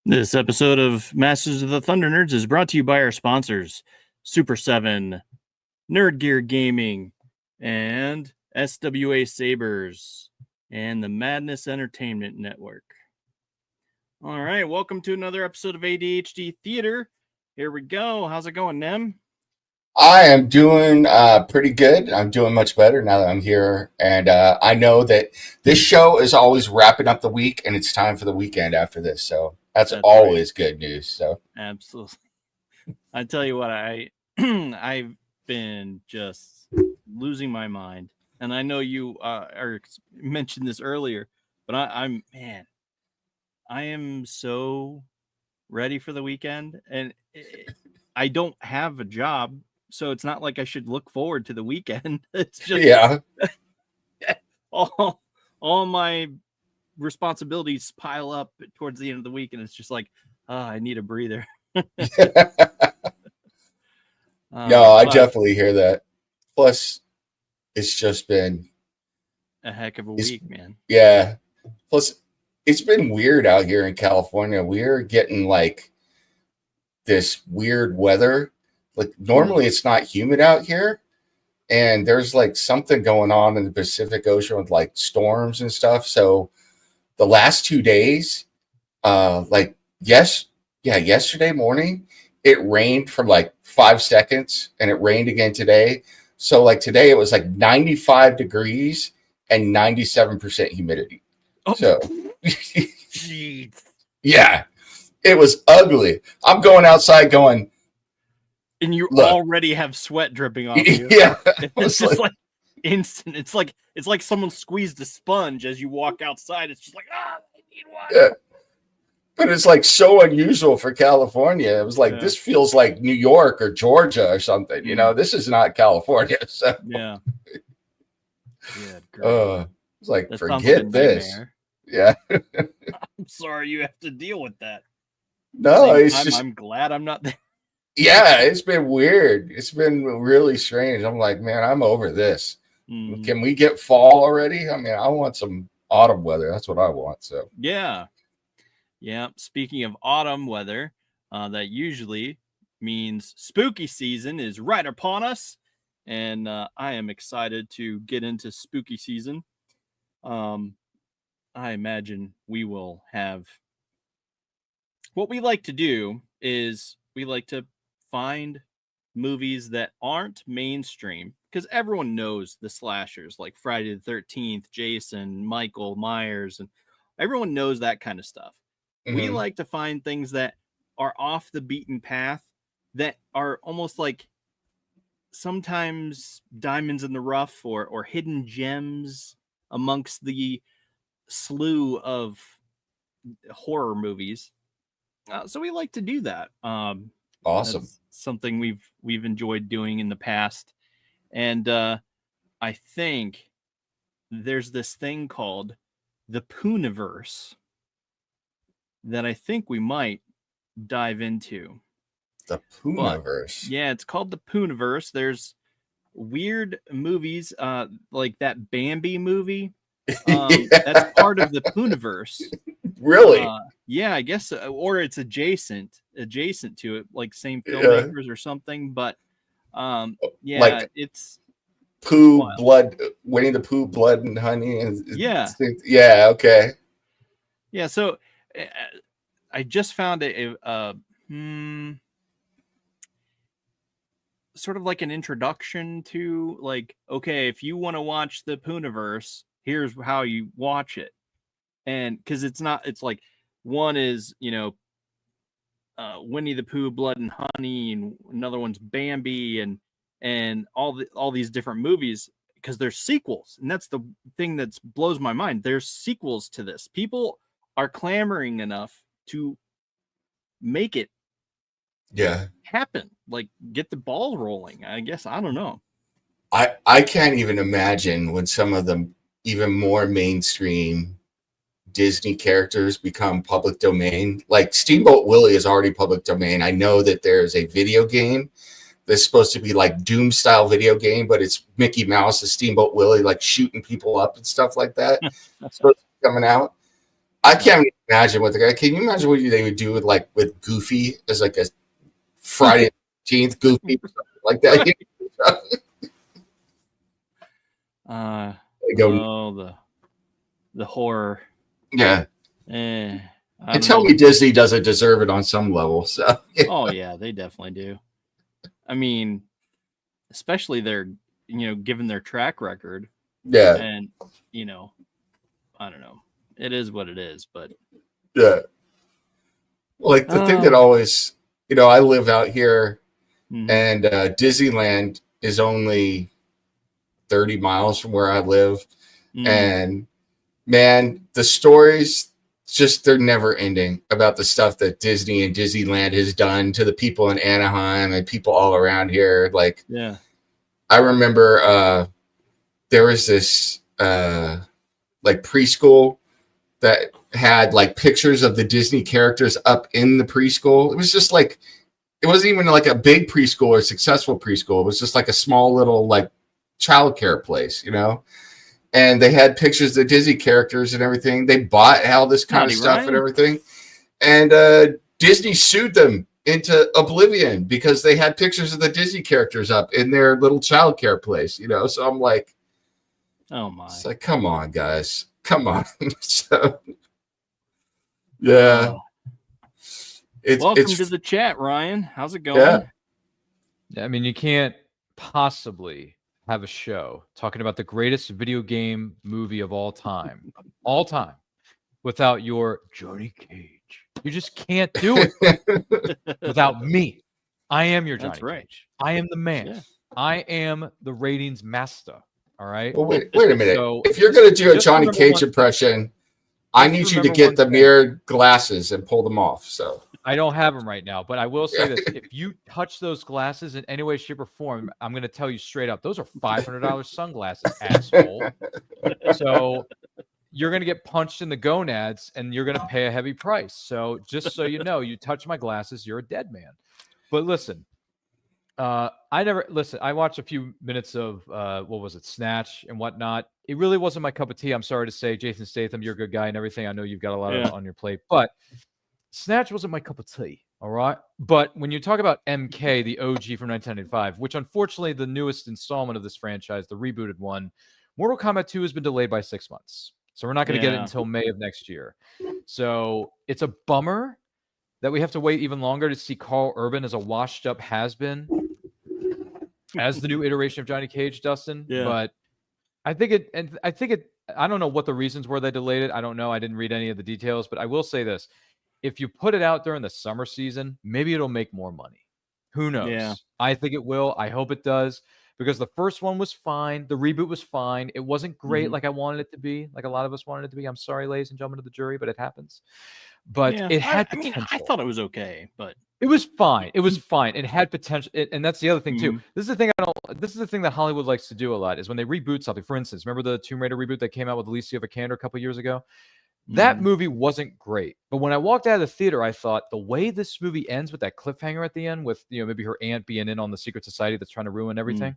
This episode of Masters of the Thunder Nerds is brought to you by our sponsors, Super 7, Nerd Gear Gaming, and SWA Sabers, and the Madness Entertainment Network. All right, welcome to another episode of ADHD Theater. Here we go. How's it going, Nem? I am doing pretty good. I'm doing much better now that I'm here. And I know that this show is always wrapping up the week, and it's time for the weekend after this. So that's always right. Good news. So absolutely. I tell you what, I've been just losing my mind. And I know you mentioned this earlier, but I am so ready for the weekend. And I don't have a job. So it's not like I should look forward to the weekend. It's just all my responsibilities pile up towards the end of the week, and it's just like, I need a breather. I definitely hear that. Plus, it's just been a heck of a week, man. Yeah. Plus, it's been weird out here in California. We're getting like this weird weather. Like normally it's not humid out here, and there's like something going on in the Pacific Ocean with like storms and stuff. So the last 2 days, yesterday morning, it rained for like 5 seconds, and it rained again today. So like today it was like 95 degrees and 97% humidity. Oh. So jeez. Yeah, it was ugly. I'm going outside going, and you already have sweat dripping off you. Yeah. It's just like instant. It's like someone squeezed a sponge as you walk outside. It's just like, I need one. Yeah. But it's like so unusual for California. It was like, this feels like New York or Georgia or something. You know, this is not California. So yeah. It's like, that forget this. Nightmare. Yeah. I'm sorry you have to deal with that. No, I'm glad I'm not there. Yeah, it's been weird. It's been really strange. I'm like, man, I'm over this. Can we get fall already? I mean, I want some autumn weather. That's what I want. So yeah. Speaking of autumn weather, that usually means spooky season is right upon us, and I am excited to get into spooky season. I imagine we will have. What we like to do is we like to find movies that aren't mainstream, because everyone knows the slashers like Friday the 13th, Jason, Michael Myers, and everyone knows that kind of stuff. Mm-hmm. We like to find things that are off the beaten path, that are almost like sometimes diamonds in the rough or hidden gems amongst the slew of horror movies. So we like to do that. Awesome. That's something we've enjoyed doing in the past. And I think there's this thing called the Pooniverse that I think we might dive into. The Pooniverse. Yeah, it's called the Pooniverse. There's weird movies like that Bambi movie. That's part of the Pooniverse. Really? Yeah, I guess, or it's adjacent to it, like same filmmakers or something. But like it's Pooh, blood, Winnie the Pooh, blood and honey, and okay. Yeah, so I just found a sort of like an introduction to, like, okay, if you want to watch the Pooniverse, here's how you watch it. And because it's like one is, Winnie the Pooh, Blood and Honey, and another one's Bambi, and all these different movies, because there's sequels. And that's the thing that blows my mind. There's sequels to this. People are clamoring enough to make it happen, like get the ball rolling, I guess. I don't know. I can't even imagine when some of the even more mainstream Disney characters become public domain. Like Steamboat Willie is already public domain. I know that there's a video game that's supposed to be like Doom style video game, but it's Mickey Mouse as Steamboat Willie, like shooting people up and stuff like that. That's supposed to be coming out. I can't imagine what the guy. Can you imagine what they would do with Goofy as like a Friday the 13th Goofy or something like that? They go, the horror. yeah. I And don't tell know. me Disney doesn't deserve it on some level. So Oh yeah, they definitely do. I mean, especially their, given their track record, yeah, and I don't know. It is what it is, but yeah. Like the thing that always, I live out here, and Disneyland is only 30 miles from where I live, and man, the stories just they're never ending about the stuff that Disney and Disneyland has done to the people in Anaheim and people all around here. Like, yeah, I remember there was this like preschool that had like pictures of the Disney characters up in the preschool. It was just like, it wasn't even like a big preschool or successful preschool. It was just like a small little like childcare place, and they had pictures of the Disney characters and everything. They bought all this kind of stuff and everything. And Disney sued them into oblivion because they had pictures of the Disney characters up in their little childcare place, So I'm like, oh my. It's like, come on, guys. Come on. So, yeah. Welcome to the chat, Ryan. How's it going? Yeah. I mean, you can't possibly have a show talking about the greatest video game movie of all time, without your Johnny Cage. You just can't do it without me. I am your Johnny Cage. I am the man. Yeah. I am the ratings master. All right. Well, wait a minute. So, if you're going to do a Johnny Cage impression, I need you to get the mirrored glasses and pull them off. So I don't have them right now, but I will say this: if you touch those glasses in any way, shape, or form, I'm going to tell you straight up, those are $500 sunglasses, asshole. So you're going to get punched in the gonads, and you're going to pay a heavy price. So just so you know, you touch my glasses, you're a dead man. But listen, I watched a few minutes of what was it, Snatch and whatnot. It really wasn't my cup of tea. I'm sorry to say, Jason Statham, you're a good guy and everything. I know you've got a lot on your plate, but Snatch wasn't my cup of tea. All right. But when you talk about MK, the OG from 1995, which unfortunately the newest installment of this franchise, the rebooted one, Mortal Kombat 2 has been delayed by 6 months. So we're not going to get it until May of next year. So it's a bummer that we have to wait even longer to see Carl Urban as a washed up has-been as the new iteration of Johnny Cage, Dustin. Yeah. But I don't know what the reasons were they delayed it. I don't know. I didn't read any of the details, but I will say this. If you put it out during the summer season, maybe it'll make more money. Who knows? Yeah. I think it will. I hope it does, because the first one was fine. The reboot was fine. It wasn't great like I wanted it to be, like a lot of us wanted it to be. I'm sorry, ladies and gentlemen of the jury, but it happens. But it had potential. I thought it was okay, but it was fine. It was fine. It had potential, and that's the other thing too. This is the thing This is the thing that Hollywood likes to do a lot, is when they reboot something. For instance, remember the Tomb Raider reboot that came out with Alicia Vikander a couple years ago? That movie wasn't great, but when I walked out of the theater, I thought the way this movie ends with that cliffhanger at the end, with maybe her aunt being in on the secret society that's trying to ruin everything.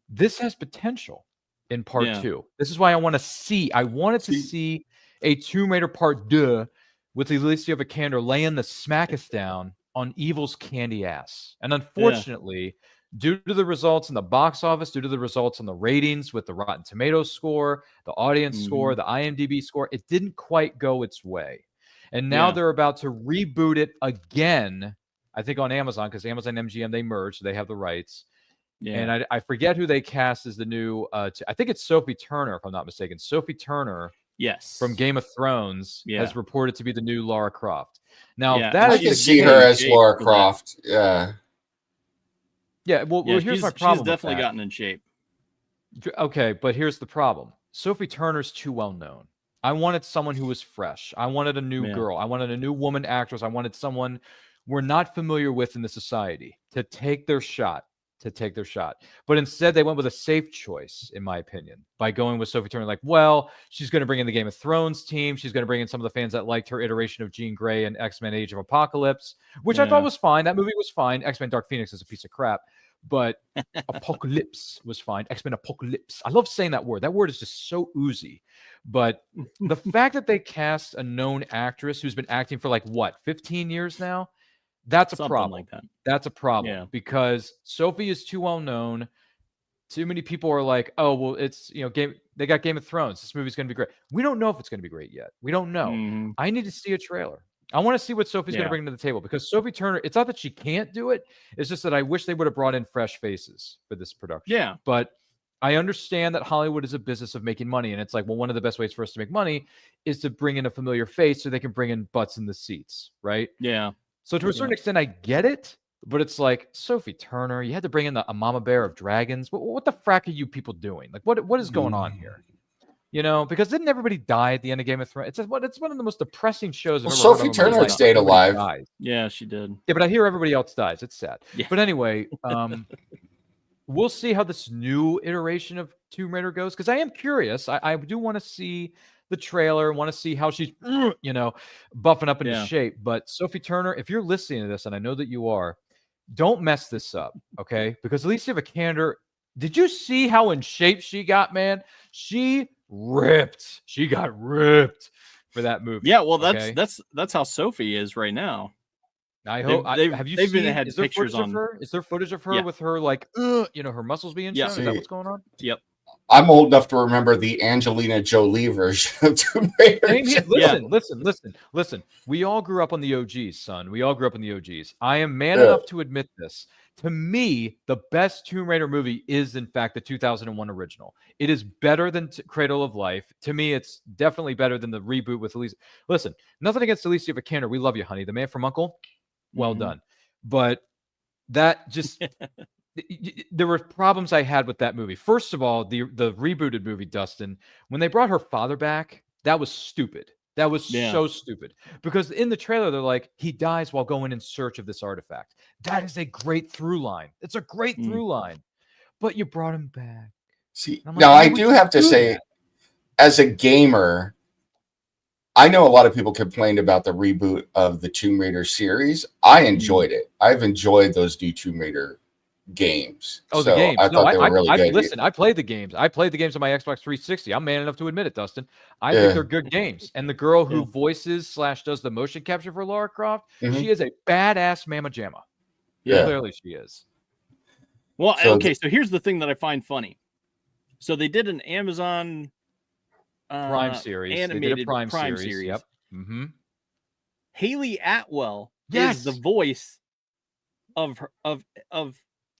This has potential in part 2. This is why I want to see. I wanted to see a Tomb Raider Part 2 with Alicia Vikander laying the smacketh down on evil's candy ass, and unfortunately. Due to the results in the box office, due to the results in the ratings with the Rotten Tomatoes score, the audience score, the IMDb score, it didn't quite go its way. And now they're about to reboot it again, I think on Amazon, because Amazon and MGM, they merged, so they have the rights. Yeah. And I forget who they cast as the new, I think it's Sophie Turner, if I'm not mistaken. Sophie Turner, from Game of Thrones, has reported to be the new Lara Croft. Now, I can see her as Lara Croft. Yeah. Yeah, well, here's my problem. She's definitely gotten in shape. Okay, but here's the problem. Sophie Turner's too well known. I wanted someone who was fresh. I wanted a new girl. I wanted a new woman actress. I wanted someone we're not familiar with in the society to take their shot. But instead, they went with a safe choice, in my opinion, by going with Sophie Turner. Like, well, she's going to bring in the Game of Thrones team. She's going to bring in some of the fans that liked her iteration of Jean Grey and X-Men Age of Apocalypse, which I thought was fine. That movie was fine. X-Men Dark Phoenix is a piece of crap. But Apocalypse was fine. X-Men Apocalypse. I love saying that word. That word is just so oozy. But the fact that they cast a known actress who's been acting for like what, 15 years now, that's a Something problem. like that. That's a problem because Sophie is too well known. Too many people are like, oh, well, it's, they got Game of Thrones. This movie's going to be great. We don't know if it's going to be great yet. We don't know. Mm-hmm. I need to see a trailer. I want to see what Sophie's going to bring to the table because Sophie Turner, it's not that she can't do it. It's just that I wish they would have brought in fresh faces for this production. Yeah. But I understand that Hollywood is a business of making money. And it's like, well, one of the best ways for us to make money is to bring in a familiar face so they can bring in butts in the seats. Right. Yeah. So to a certain extent, I get it. But it's like, Sophie Turner, you had to bring in a mama bear of dragons. What the frack are you people doing? Like, what is going on here? Because didn't everybody die at the end of Game of Thrones? It's one of the most depressing shows. Well, Sophie Turner stayed alive. Dies. Yeah, she did. Yeah, but I hear everybody else dies. It's sad. Yeah. But anyway, we'll see how this new iteration of Tomb Raider goes because I am curious. I do want to see the trailer, want to see how she's, buffing up into shape. But Sophie Turner, if you're listening to this, and I know that you are, don't mess this up, okay? Because Alicia Vikander, did you see how in shape she got, man? She ripped. She got ripped for that movie. Yeah, well, that's how Sophie is right now. I hope. Have you seen? Had is there pictures footage on of her? Is there footage of her with her like, her muscles being shown? Is that what's going on? Yep. I'm old enough to remember the Angelina Jolie version of Tomb Raider. Listen. We all grew up on the OGs, son. We all grew up on the OGs. I am man enough to admit this. To me, the best Tomb Raider movie is, in fact, the 2001 original. It is better than Cradle of Life. To me, it's definitely better than the reboot with Alicia. Listen, nothing against Alicia Vikander. We love you, honey. The Man from U.N.C.L.E. Well done. But that just... there were problems I had with that movie. First of all, the rebooted movie, Dustin, when they brought her father back, that was stupid. That was so stupid. Because in the trailer, they're like, he dies while going in search of this artifact. That is a great through line. It's a great through line. But you brought him back. See, now I do have to say, as a gamer, I know a lot of people complained about the reboot of the Tomb Raider series. I enjoyed it. I've enjoyed those new Tomb Raider games. The games. I thought they were really good. Listen, I played the games. I played the games on my Xbox 360. I'm man enough to admit it, Dustin. I think they're good games. And the girl who voices / does the motion capture for Lara Croft, she is a badass mamma jamma. Yeah, clearly she is. Well, okay, so here's the thing that I find funny. So they did an Amazon Prime series, animated Prime series. Yep. Mm-hmm. Haley Atwell is the voice of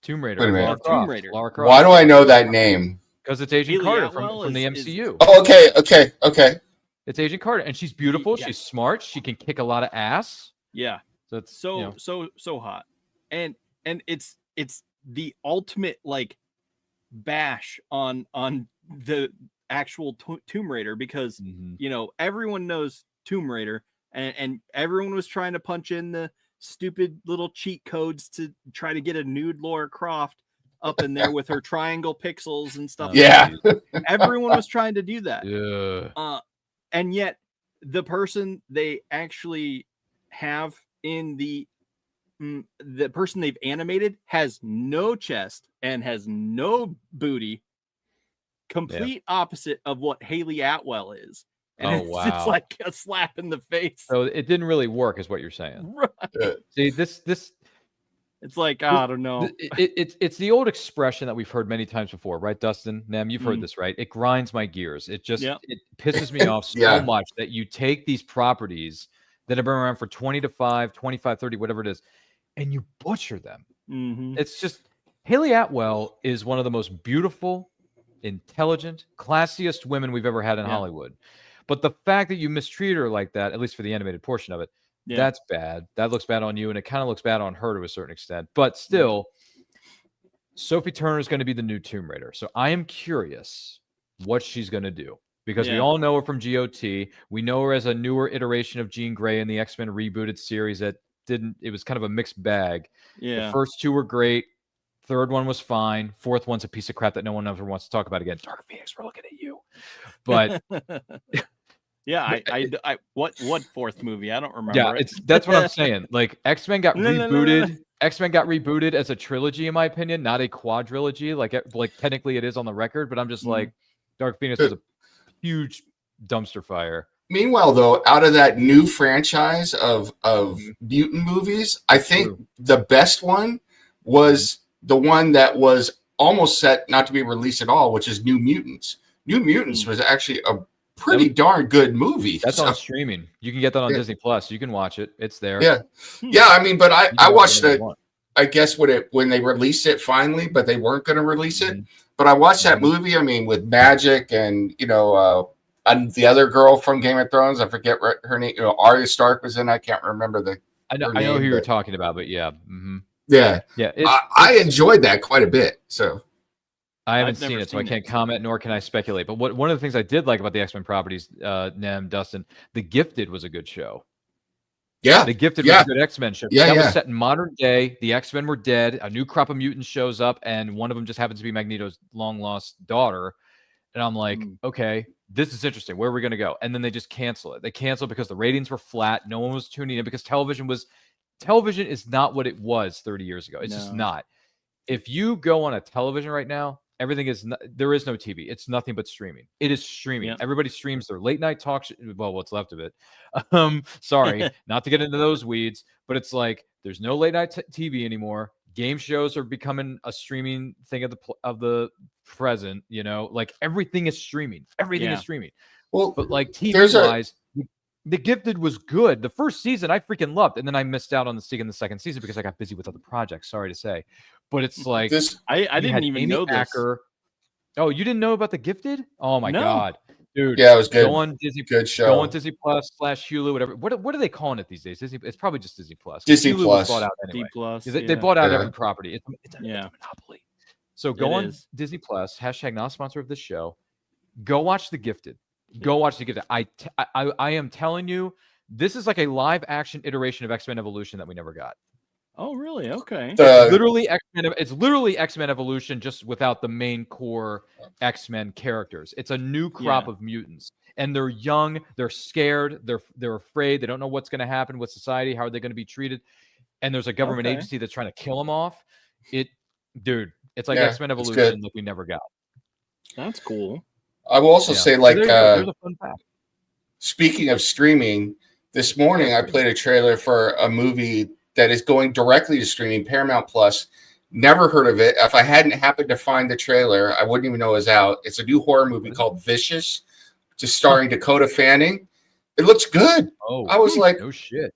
Tomb Raider. Wait a minute. Tomb Raider. Lara Croft. Why do I know that name? Because it's Agent Haley Carter Atwell from the is- MCU. Oh, okay. It's Agent Carter, and she's beautiful. Yeah. She's smart. She can kick a lot of ass. Yeah. So it's so hot. And it's the ultimate like bash on the actual Tomb Raider because everyone knows Tomb Raider and everyone was trying to punch in the stupid little cheat codes to try to get a nude Lara Croft up in there with her triangle pixels and stuff. Everyone was trying to do that. Yeah. And yet the person they actually have in the person they've animated has no chest and has no booty. Complete opposite of what Haley Atwell is. And it's like a slap in the face. So it didn't really work, is what you're saying. Right. See, this it's like, I don't know. It's the old expression that we've heard many times before, right, Dustin? Nem, you've heard this, right? It grinds my gears. It just it pisses me off so much that you take these properties that have been around for 25, 30, whatever it is, and you butcher them. Mm-hmm. It's just Haley Atwell is one of the most beautiful, intelligent, classiest women we've ever had in Hollywood. But the fact that you mistreat her like that, at least for the animated portion of it, that's bad. That looks bad on you, and it kind of looks bad on her to a certain extent. But still, Sophie Turner is going to be the new Tomb Raider. So I am curious what she's going to do. Because we all know her from GOT. We know her as a newer iteration of Jean Grey in the X-Men rebooted series that it was kind of a mixed bag. Yeah. The first two were great. Third one was fine. Fourth one's a piece of crap that no one ever wants to talk about again. Dark Phoenix, we're looking at you. But what fourth movie? I don't remember. Yeah, that's what I'm saying. Like X-Men got rebooted X-Men got rebooted as a trilogy, in my opinion, not a quadrilogy. Like technically it is on the record, but I'm just like, Dark Phoenix was a huge dumpster fire. Meanwhile, though, out of that new franchise of mutant movies, I think the best one was the one that was almost set not to be released at all, which is New Mutants. New Mutants was actually a pretty darn good movie. That's on streaming. You can get that on Disney Plus. You can watch it. It's there. Yeah. I mean, but I watched it. I guess when they released it finally, but they weren't going to release it. But I watched that movie. I mean, with Magic and and the other girl from Game of Thrones. I forget her name. Arya Stark was in. I can't remember I know who you're talking about, but yeah. Yeah. I enjoyed that quite a bit. So I haven't seen it, so I can't comment, nor can I speculate. But one of the things I did like about the X-Men properties, Nem, Dustin, The Gifted was a good show. Yeah. The Gifted was a good X-Men show. That was set in modern day. The X-Men were dead. A new crop of mutants shows up, and one of them just happens to be Magneto's long-lost daughter. And I'm like, okay, this is interesting. Where are we going to go? And then they just cancel it. They cancel because the ratings were flat. No one was tuning in because television is not what it was 30 years ago. It's just not. If you go on a television right now, everything is there is no TV. It's nothing but streaming. It is streaming. Yep. Everybody streams their late night talk. Well, what's left of it. Sorry, not to get into those weeds, but it's like there's no late night TV anymore. Game shows are becoming a streaming thing of the present. Like everything is streaming. Everything is streaming. Well, but like TV wise, The Gifted was good. The first season I freaking loved, and then I missed out on the second season because I got busy with other projects. Sorry to say, but it's like I didn't even know this. Oh, you didn't know about The Gifted? Oh my god, dude! Yeah, it was good. Go on Disney. Good show. Go on Disney Plus / Hulu, whatever. What are they calling it these days? Disney. It's probably just Disney Plus. Disney Hulu Plus. Was bought out anyway. Disney Plus. They bought out every property. It's a monopoly. So go on Disney Plus. # not sponsor of this show. Go watch The Gifted. Go watch The Gifted. I am telling you. This is like a live action iteration of X-Men Evolution that we never got. Oh, really? Okay. It's literally X-Men Evolution, just without the main core X-Men characters. It's a new crop of mutants, and they're young, they're scared, they're afraid, they don't know what's going to happen with society, how are they going to be treated, and there's a government agency that's trying to kill them off. It's like X-Men Evolution that we never got. That's cool. I will also say, like, there's a fun fact. Speaking of streaming. This morning, I played a trailer for a movie that is going directly to streaming, Paramount Plus. Never heard of it. If I hadn't happened to find the trailer, I wouldn't even know it was out. It's a new horror movie called Vicious, just starring Dakota Fanning. It looks good. Oh, I was like, no shit.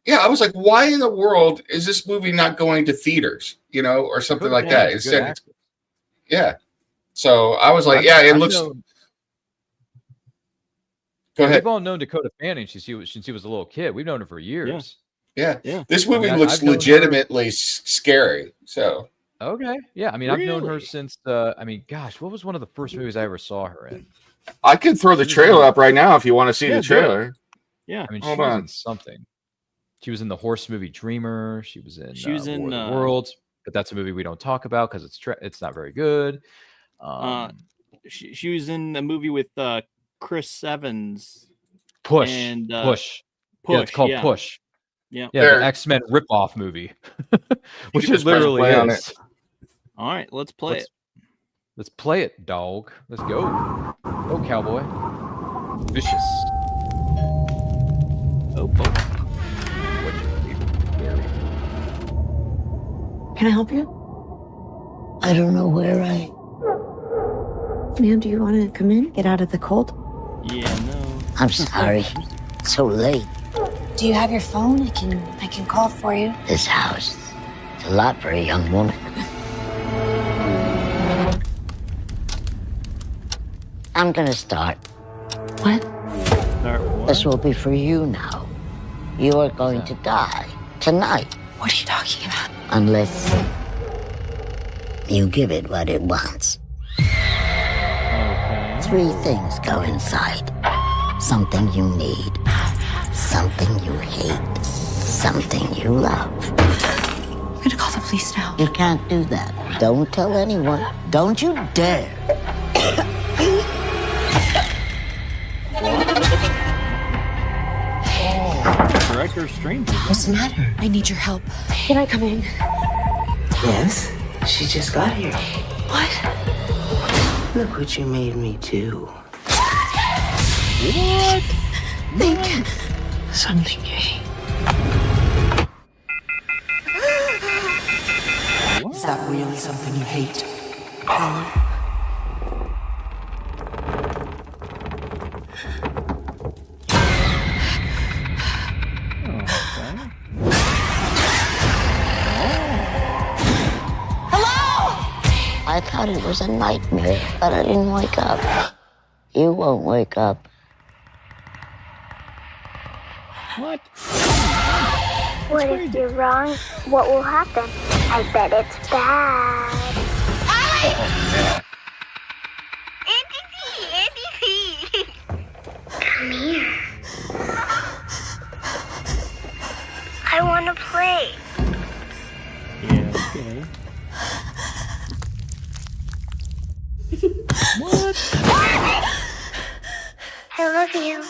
Yeah, I was like, why in the world is this movie not going to theaters, or something like that? Instead, So I was like, it looks. Go ahead. We've all known Dakota Fanning since he was a little kid. We've known her for years. Yeah. This movie looks legitimately scary. So okay, yeah. I mean, I've known her since. What was one of the first movies I ever saw her in? I could throw the trailer up right now if you want to see the trailer. Yeah, I mean, she was in something. She was in the horse movie Dreamer. She was in War of the Worlds, but that's a movie we don't talk about because it's not very good. She was in a movie with Chris Evans. Push. Yeah, it's called Push. Yeah, the X-Men ripoff movie, which it literally is. All right, let's play it. Let's play it, dog. Let's go. Go, cowboy. Vicious. Oh. Can I help you? I don't know where Ma'am, do you want to come in? Get out of the cold? Yeah, no. I'm sorry. It's so late. Do you have your phone? I can call for you. This house. It's a lot for a young woman. I'm gonna start. What? This will be for you now. You are going to die tonight. What are you talking about? Unless you give it what it wants. Okay. 3 things go inside. Something you need. Something you hate. Something you love. I'm gonna call the police now. You can't do that. Don't tell anyone. Don't you dare. right? They're strangers. What's the matter? I need your help. Can I come in? Yes. She just got here. What? Look what you made me do. What? Think something gay. Is that really something you hate? I thought it was a nightmare, but I didn't wake up. You won't wake up. What? What if you're wrong? What will happen? I bet it's bad. Andy, come here. I want to play. Yeah, okay. What? I love you.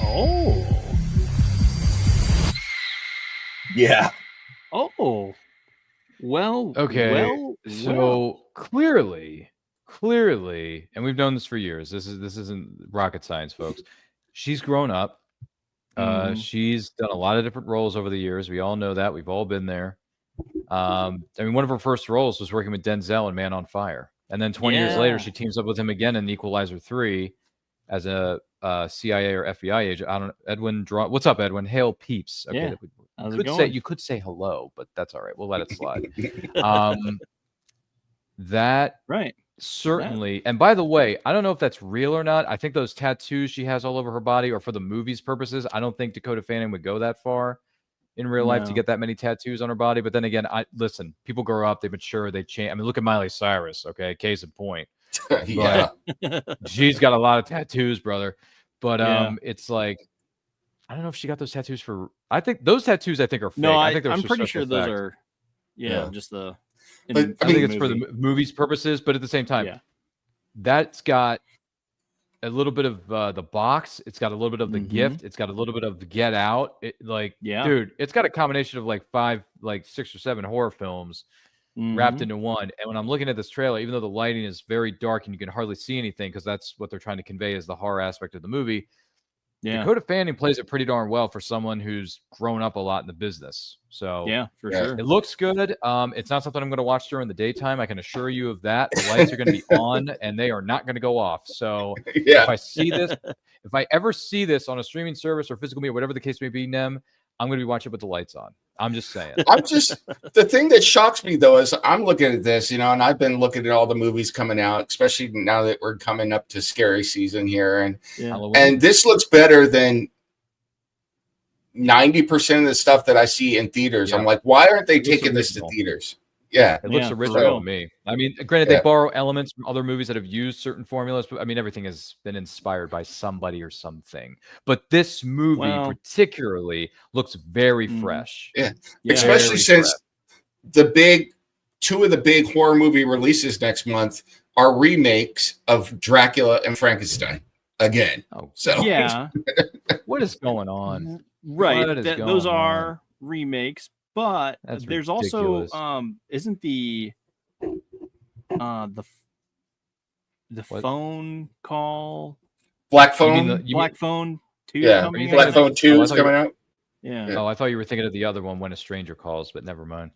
Oh. Yeah. Oh. Well. Okay. Well. So clearly, and we've known this for years. This isn't rocket science, folks. She's grown up. She's done a lot of different roles over the years. We all know that. We've all been there. I mean, one of her first roles was working with Denzel in Man on Fire, and then 20 years later, she teams up with him again in Equalizer 3 as a CIA or FBI agent. I don't know. Edwin, what's up, Edwin? Hail peeps. Okay, Yeah. you could say hello, but that's all right. We'll let it slide. That Right. certainly. And by the way, I don't know if that's real or not. I think those tattoos she has all over her body are for the movie's purposes. I don't think Dakota Fanning would go that far in real life to No. get that many tattoos on her body. But then again, listen, people grow up, they mature, they change. I mean, look at Miley Cyrus, okay? Case in point. Yeah. She's got a lot of tattoos, brother. But Yeah. it's like, I don't know if she got those tattoos for. I think those tattoos are fake. No, I think they're I'm for pretty special sure those effects. are. Yeah. Just the. But, I think it's for the movie's purposes, but at the same time, that's got a little bit of the box. It's got a little bit of the gift. It's got a little bit of the Get Out. Dude, it's got a combination of like 6 or 7 horror films wrapped into one. And when I'm looking at this trailer, even though the lighting is very dark and you can hardly see anything because that's what they're trying to convey as the horror aspect of the movie. Yeah. Dakota Fanning plays it pretty darn well for someone who's grown up a lot in the business. So for sure. It looks good. It's not something I'm going to watch during the daytime. I can assure you of that. The lights are going to be on and they are not going to go off. So if I see this, if I ever see this on a streaming service or physical media, whatever the case may be, Nem, I'm going to be watching it with the lights on. I'm just saying. The thing that shocks me though is I'm looking at this, and I've been looking at all the movies coming out, especially now that we're coming up to scary season here, and this looks better than 90% of the stuff that I see in theaters. I'm like, why aren't they taking this to theaters? Yeah, it looks original to me. I mean, granted, they borrow elements from other movies that have used certain formulas, but I mean, everything has been inspired by somebody or something. But this movie particularly looks very fresh. Yeah, especially since two of the big horror movie releases next month are remakes of Dracula and Frankenstein again. What is going on? Right, those are remakes. But there's ridiculous. also isn't the phone call Black Phone Black Phone 2 coming Black Phone 2 is coming out? Yeah. Oh, I thought you were thinking of the other one, When a Stranger Calls, but never mind.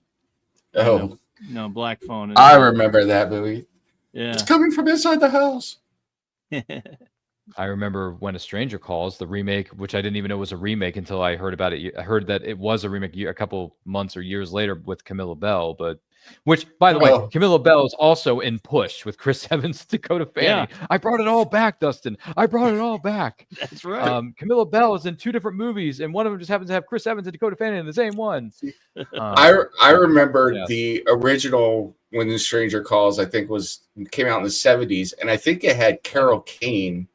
Oh. No, Black Phone. I remember that movie. Yeah. It's coming from inside the house. I remember When a Stranger Calls, the remake, which I didn't even know was a remake until I heard about it. I heard that it was a remake a couple months or years later with Camilla Bell, which, by the way, Camilla Bell is also in Push with Chris Evans, Dakota Fanning. Yeah. I brought it all back, Dustin. I brought it all back. That's right. Camilla Bell is in 2 different movies, and one of them just happens to have Chris Evans and Dakota Fanning in the same one. I remember the original When the Stranger Calls, I think came out in the 70s, and I think it had Carol Kane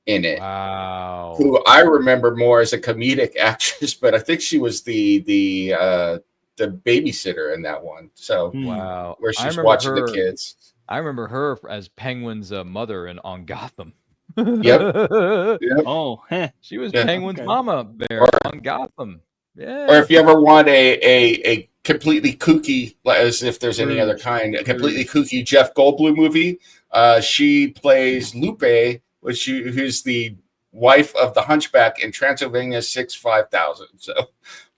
in it. Wow. Who I remember more as a comedic actress, but I think she was the babysitter in that one. So where she's watching the kids. I remember her as Penguin's mother on Gotham. Yep. Oh, heh. She was Yeah. Penguin's Okay. mama bear on Gotham. Yeah. Or if you ever want a completely kooky, as if there's any other kind, a completely kooky Jeff Goldblum movie, she plays Lupe, who's the wife of the Hunchback in Transylvania 6-5000. So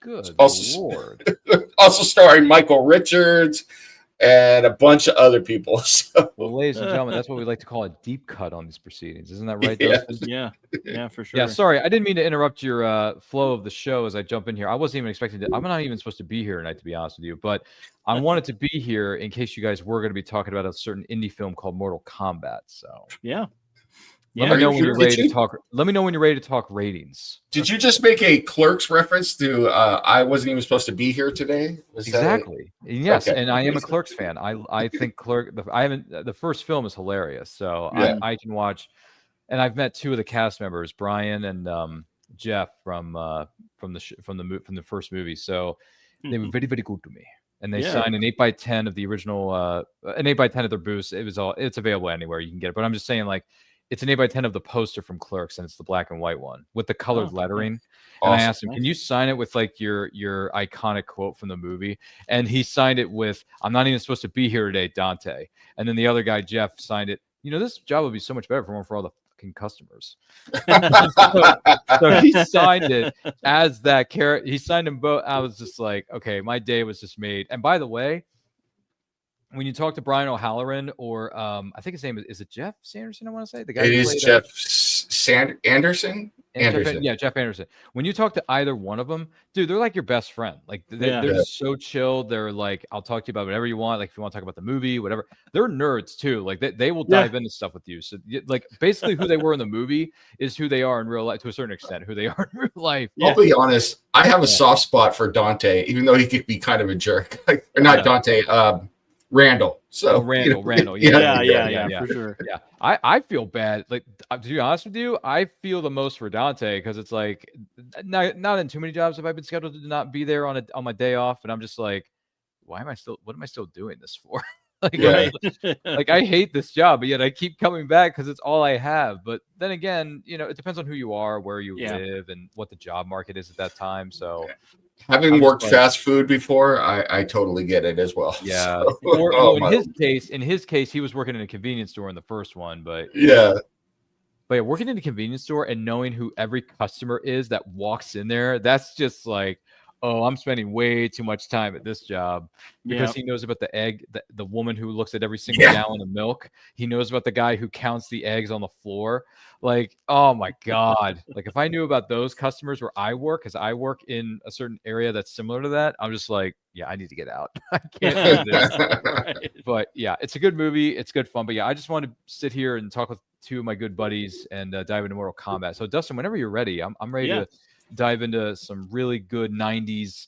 Good also, Lord. also starring Michael Richards and a bunch of other people. So, Well, ladies and gentlemen, that's what we like to call a deep cut on these proceedings. Isn't that right, Yeah. Dustin? Yeah, for sure. Yeah, sorry. I didn't mean to interrupt your flow of the show as I jump in here. I wasn't even expecting to. I'm not even supposed to be here tonight, to be honest with you. But I wanted to be here in case you guys were going to be talking about a certain indie film called Mortal Kombat. So Yeah. let Yeah, me know when sure. you're ready Did to you- talk. Let me know when you're ready to talk ratings. did you just make a Clerks reference to I wasn't even supposed to be here today? Was that Exactly. Yes, Okay. and I am a Clerks fan. I think the first film is hilarious, so Yeah. I can watch. And I've met two of the cast members, Brian and Jeff from the first movie. So they were very, very good to me. And they Yeah. signed an 8x10 of the original, an 8x10 of their booths. It's available anywhere you can get it. But I'm just saying, like, it's an 8x10 of the poster from Clerks, and it's the black and white one with the colored lettering. And I Awesome. asked him, "Can you sign it with like your iconic quote from the movie?" And he signed it with, "I'm not even supposed to be here today, Dante." And then the other guy, Jeff, signed it. This job would be so much better for all the fucking customers. So he signed it as that character. He signed them both. I was just like, okay, my day was just made. And by the way, when you talk to Brian O'Halloran or I think his name is it Jeff Sanderson? I want to say the guy. It who is played, Jeff Anderson. Anderson. Jeff Anderson. When you talk to either one of them, dude, they're like your best friend. Like they're just so chill. They're like, I'll talk to you about whatever you want. Like if you want to talk about the movie, whatever. They're nerds too. Like they will dive into stuff with you. So like basically who they were in the movie is who they are in real life to a certain extent. Who they are in real life. I'll be honest. I have a soft spot for Dante, even though he could be kind of a jerk. Or not Dante. Randall. So Randall. Yeah, for sure. Yeah, I feel bad. Like to be honest with you, I feel the most for Dante because it's like not in too many jobs have I been scheduled to not be there on my day off, and I'm just like, what am I still doing this for? Like I hate this job, but yet I keep coming back because it's all I have. But then again, it depends on who you are, where you live, and what the job market is at that time. So. Having worked fast food before, I totally get it as well. Yeah. So, in his case, he was working in a convenience store in the first one, but working in a convenience store and knowing who every customer is that walks in there, that's just like, oh, I'm spending way too much time at this job because he knows about the egg, the woman who looks at every single gallon of milk. He knows about the guy who counts the eggs on the floor. Like, oh my God. Like if I knew about those customers where I work, because I work in a certain area that's similar to that, I'm just like, yeah, I need to get out. I can't do this. Right. But yeah, it's a good movie. It's good fun. But yeah, I just wanted to sit here and talk with two of my good buddies and dive into Mortal Kombat. So Dustin, whenever you're ready, I'm ready to dive into some really good 90s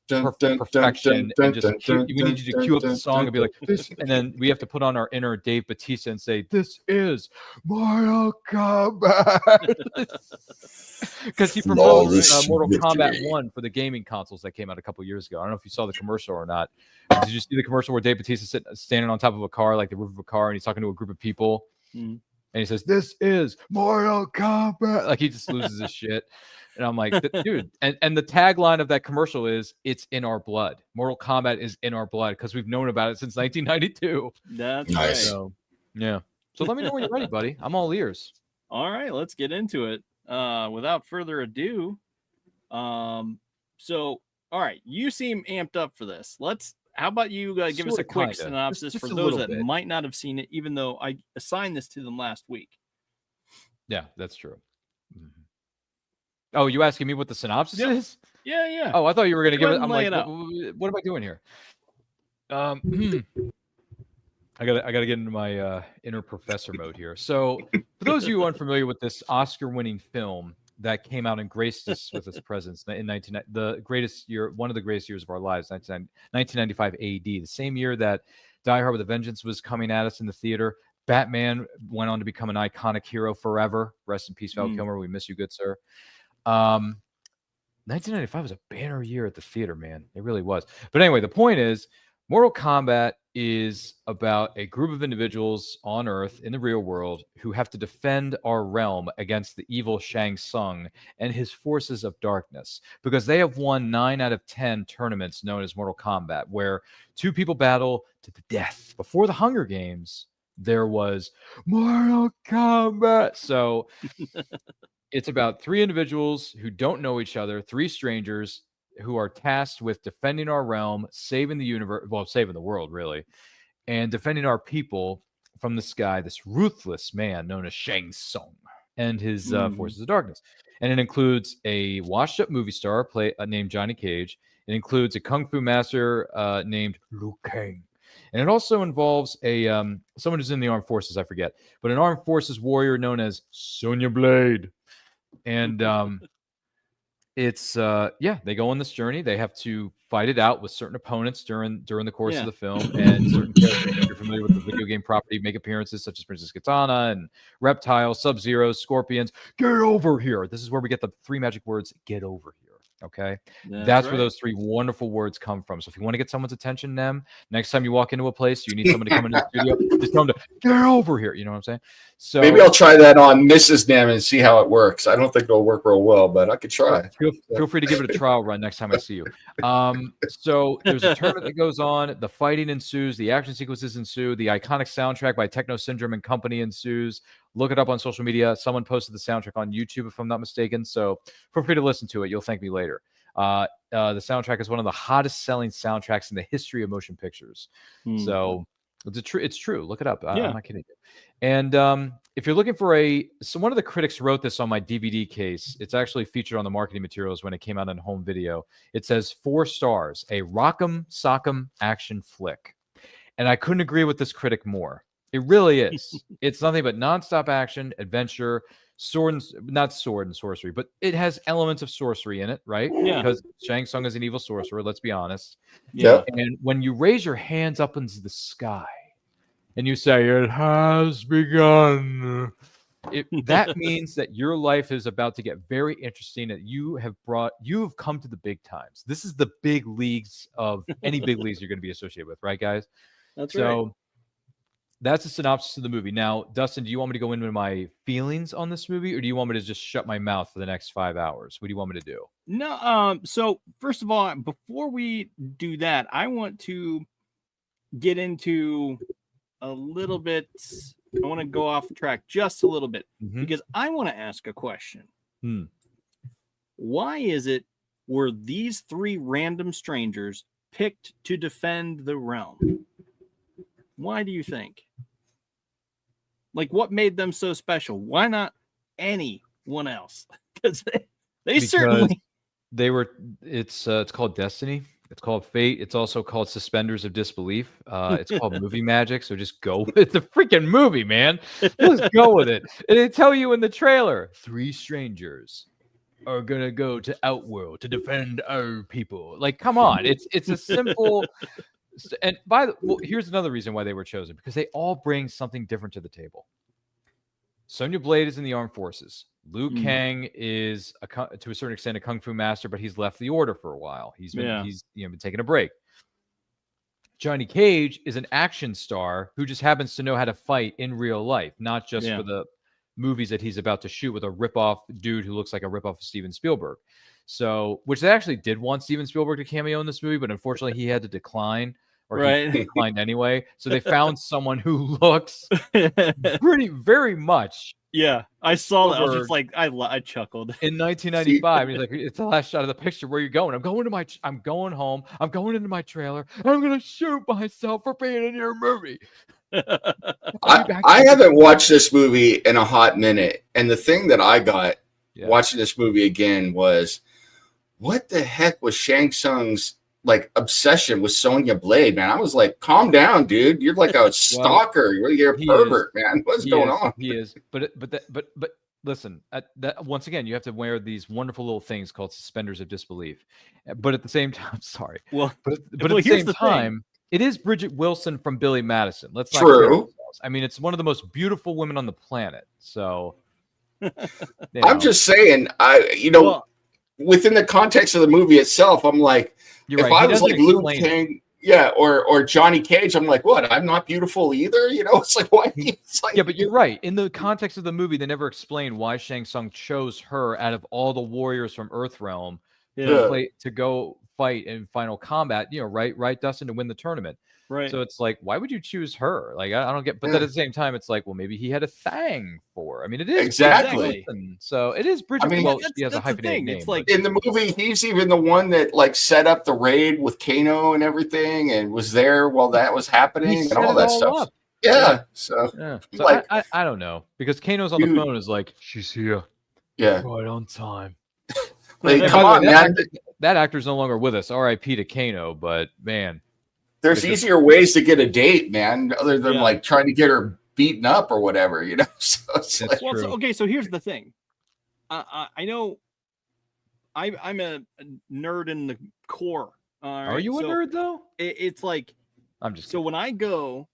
perfection and just we need you to cue up the song and be like this, and then we have to put on our inner Dave Bautista and say, "This is Mortal Kombat," because he promoted Mortal Kombat 1 for the gaming consoles that came out a couple years ago. I don't know if you saw the commercial or not. Did you see the commercial where Dave Bautista standing on top of a car, like the roof of a car, and he's talking to a group of people, and he says, "This is Mortal Kombat," like he just loses his shit. And I'm like, dude, and the tagline of that commercial is, "It's in our blood. Mortal Kombat is in our blood," because we've known about it since 1992. That's nice. right. So, yeah. So let me know when you're ready, buddy. I'm all ears. All right, let's get into it. Without further ado, all right, you seem amped up for this. How about you give us a quick synopsis for those that might not have seen it, even though I assigned this to them last week. Yeah, that's true. Mm-hmm. Oh, you asking me what the synopsis is? Yeah. Oh, I thought you were going to give it. I'm lay like, it out. what am I doing here? I gotta get into my inner professor mode here. So, for those of you who aren't familiar with this Oscar-winning film that came out and graced us with its presence in one of the greatest years of our lives, 1995 AD, the same year that Die Hard with a Vengeance was coming at us in the theater. Batman went on to become an iconic hero forever. Rest in peace, Val Kilmer. We miss you, good sir. 1995 was a banner year at the theater, man. It really was. But anyway, the point is, Mortal Kombat is about a group of individuals on Earth in the real world who have to defend our realm against the evil Shang Tsung and his forces of darkness, because they have won 9 out of 10 tournaments known as Mortal Kombat, where 2 people battle to the death. Before the Hunger Games, there was Mortal Kombat. So it's about 3 individuals who don't know each other, 3 strangers who are tasked with defending our realm, saving the universe, well, saving the world, really, and defending our people from the sky, this ruthless man known as Shang Tsung and his forces of darkness. And it includes a washed-up movie star named Johnny Cage. It includes a kung fu master named Liu Kang. And it also involves a someone who's in the armed forces, I forget, but an armed forces warrior known as Sonya Blade. And it's they go on this journey. They have to fight it out with certain opponents during the course of the film, and certain characters, if you're familiar with the video game property, make appearances, such as Princess Katana and Reptile, Sub-Zero, Scorpions. Get over here. This is where we get the 3 magic words, get over here. Okay, that's where those 3 wonderful words come from. So if you want to get someone's attention, next time you walk into a place, you need someone to come into the studio, just tell them to get over here. You know what I'm saying? So maybe I'll try that on Mrs. Nem and see how it works. I don't think it'll work real well, but I could try. Feel free to give it a trial run next time I see you. So there's a tournament that goes on. The fighting ensues. The action sequences ensue. The iconic soundtrack by Techno Syndrome and Company ensues. Look it up on social media. Someone posted the soundtrack on YouTube, if I'm not mistaken. So feel free to listen to it. You'll thank me later. The soundtrack is one of the hottest selling soundtracks in the history of motion pictures. So it's true. Look it up. I'm not kidding you. And if you're looking for one of the critics wrote this on my DVD case. It's actually featured on the marketing materials when it came out on home video. It says 4 stars, a rock'em sock'em action flick. And I couldn't agree with this critic more. It really is. It's nothing but nonstop action, adventure, not sword and sorcery, but it has elements of sorcery in it, right? Yeah. Because Shang Tsung is an evil sorcerer, let's be honest. Yeah. And when you raise your hands up into the sky and you say, "It has begun," that means that your life is about to get very interesting, that you have come to the big times. This is the big leagues of any big leagues you're going to be associated with, right, guys? That's right. That's a synopsis of the movie. Now, Dustin, do you want me to go into my feelings on this movie, or do you want me to just shut my mouth for the next 5 hours? What do you want me to do? No. So first of all, before we do that, I want to get into a little bit. I want to go off track just a little bit because I want to ask a question. Why is it were these 3 random strangers picked to defend the realm? Why do you think? Like, what made them so special? Why not anyone else? Because certainly they were. It's called Destiny. It's called Fate. It's also called Suspenders of Disbelief. It's called Movie Magic. So just go with the freaking movie, man. Just go with it. And they tell you in the trailer, 3 strangers are gonna go to Outworld to defend our people. Like, come on. It's a simple. And here's another reason why they were chosen, because they all bring something different to the table. Sonya Blade is in the armed forces. Liu Kang is to a certain extent a kung fu master, but he's left the order for a while. He's been taking a break. Johnny Cage is an action star who just happens to know how to fight in real life, not just for the movies that he's about to shoot with a ripoff dude who looks like a ripoff of Steven Spielberg. So, which they actually did want Steven Spielberg to cameo in this movie, but unfortunately he had to decline, he declined anyway. So they found someone who looks very much. Yeah, I saw that. I was just like, I chuckled. In 1995, he's like, "It's the last shot of the picture. Where are you going?" I'm going home. I'm going into my trailer. And I'm going to shoot myself for being in your movie. I haven't watched this movie in a hot minute, and the thing that I got watching this movie again was, what the heck was Shang Tsung's like obsession with Sonya Blade, man? I was like, calm down, dude. You're like a stalker. You're a pervert, man. What's going on? He is. But listen, that once again, you have to wear these wonderful little things called suspenders of disbelief. But at the same time, sorry. Well, but at the same time, it is Bridget Wilson from Billy Madison. Let's not True. I mean, it's one of the most beautiful women on the planet. So I'm just saying, within the context of the movie itself, I'm like, if I was like Liu Kang, Yeah, or Johnny Cage. I'm like, what? I'm not beautiful either. You know, it's like why? It's like, Yeah, but you're right. In the context of the movie, they never explained why Shang Tsung chose her out of all the warriors from Earthrealm to go fight in Final Combat. You know, right, Dustin, to win the tournament. Right. So it's like, why would you choose her? Like, I don't get. But then at the same time, it's like, well, maybe he had a thing for her. I mean, it is exactly. So it is Bridget. I mean, well, she has a hyphenated name. It's like in the movie, he's even the one that like set up the raid with Kano and everything, and was there while that was happening and all that stuff. Up. Yeah. So like, I don't know, because Kano's on the phone is like, she's here. Yeah. Right on time. Like, come on, man. That actor's no longer with us. R.I.P. to Kano, but man. There's easier ways to get a date, man, other than like trying to get her beaten up or whatever, you know. So it's like, well, okay, so here's the thing. I know I'm a nerd in the core. Are you a nerd though? It's like I'm just so when I go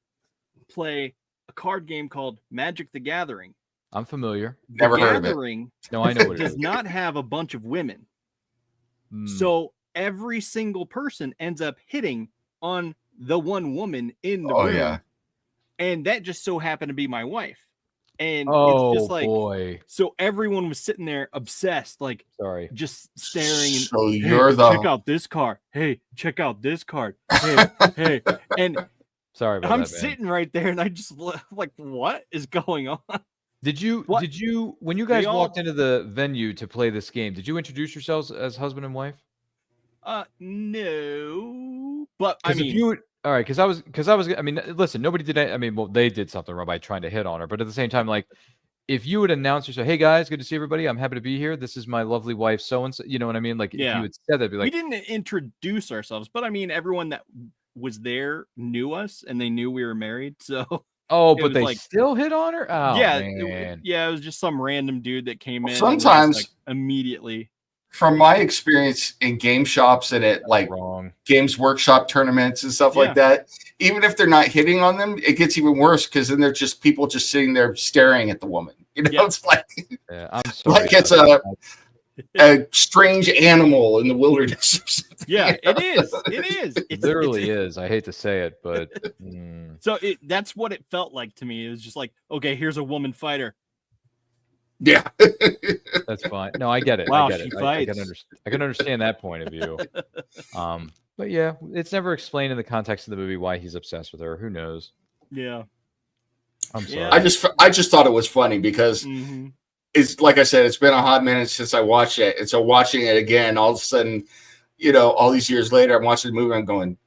play a card game called Magic the Gathering. I'm familiar. Never heard of it. No, I know what it does is. not have a bunch of women. So every single person ends up hitting on the one woman in the room. Yeah. And that just so happened to be my wife. And it's just like, boy. So everyone was sitting there obsessed, like, sorry, just staring. And, so you're check out this card. Hey, check out this card. Hey, hey. And sorry about I'm that, man. sitting right there and I just like, what is going on? Did you, when you guys walked into the venue to play this game, did you introduce yourselves as husband and wife? No, but I mean, if you would, all right, because I was, I mean, listen, nobody did. I mean, well, they did something wrong by trying to hit on her, but at the same time, like, if you would announce yourself, hey guys, good to see everybody. I'm happy to be here. This is my lovely wife, so and so. You know what I mean? Like, if you had said that, be like, we didn't introduce ourselves, but I mean, everyone that was there knew us and they knew we were married. So, but they still hit on her. Oh, yeah, man. It was just some random dude that came in. Sometimes, like, immediately. From my experience in game shops and at like Games Workshop tournaments and stuff like that, even if they're not hitting on them, it gets even worse because then they're just people just sitting there staring at the woman. You know, it's like, I'm sorry, like it's a strange animal in the wilderness. Yeah, it is. It is. It literally is. I hate to say it, but so that's what it felt like to me. It was just like, okay, here's a woman fighter. Yeah, that's fine. No, I get it. Wow, I get it. I can understand that point of view. But yeah, it's never explained in the context of the movie why he's obsessed with her. Who knows? Yeah, I'm sorry. I just thought it was funny because it's like I said, it's been a hot minute since I watched it, and so watching it again, all of a sudden, you know, all these years later, I'm watching the movie, I'm going,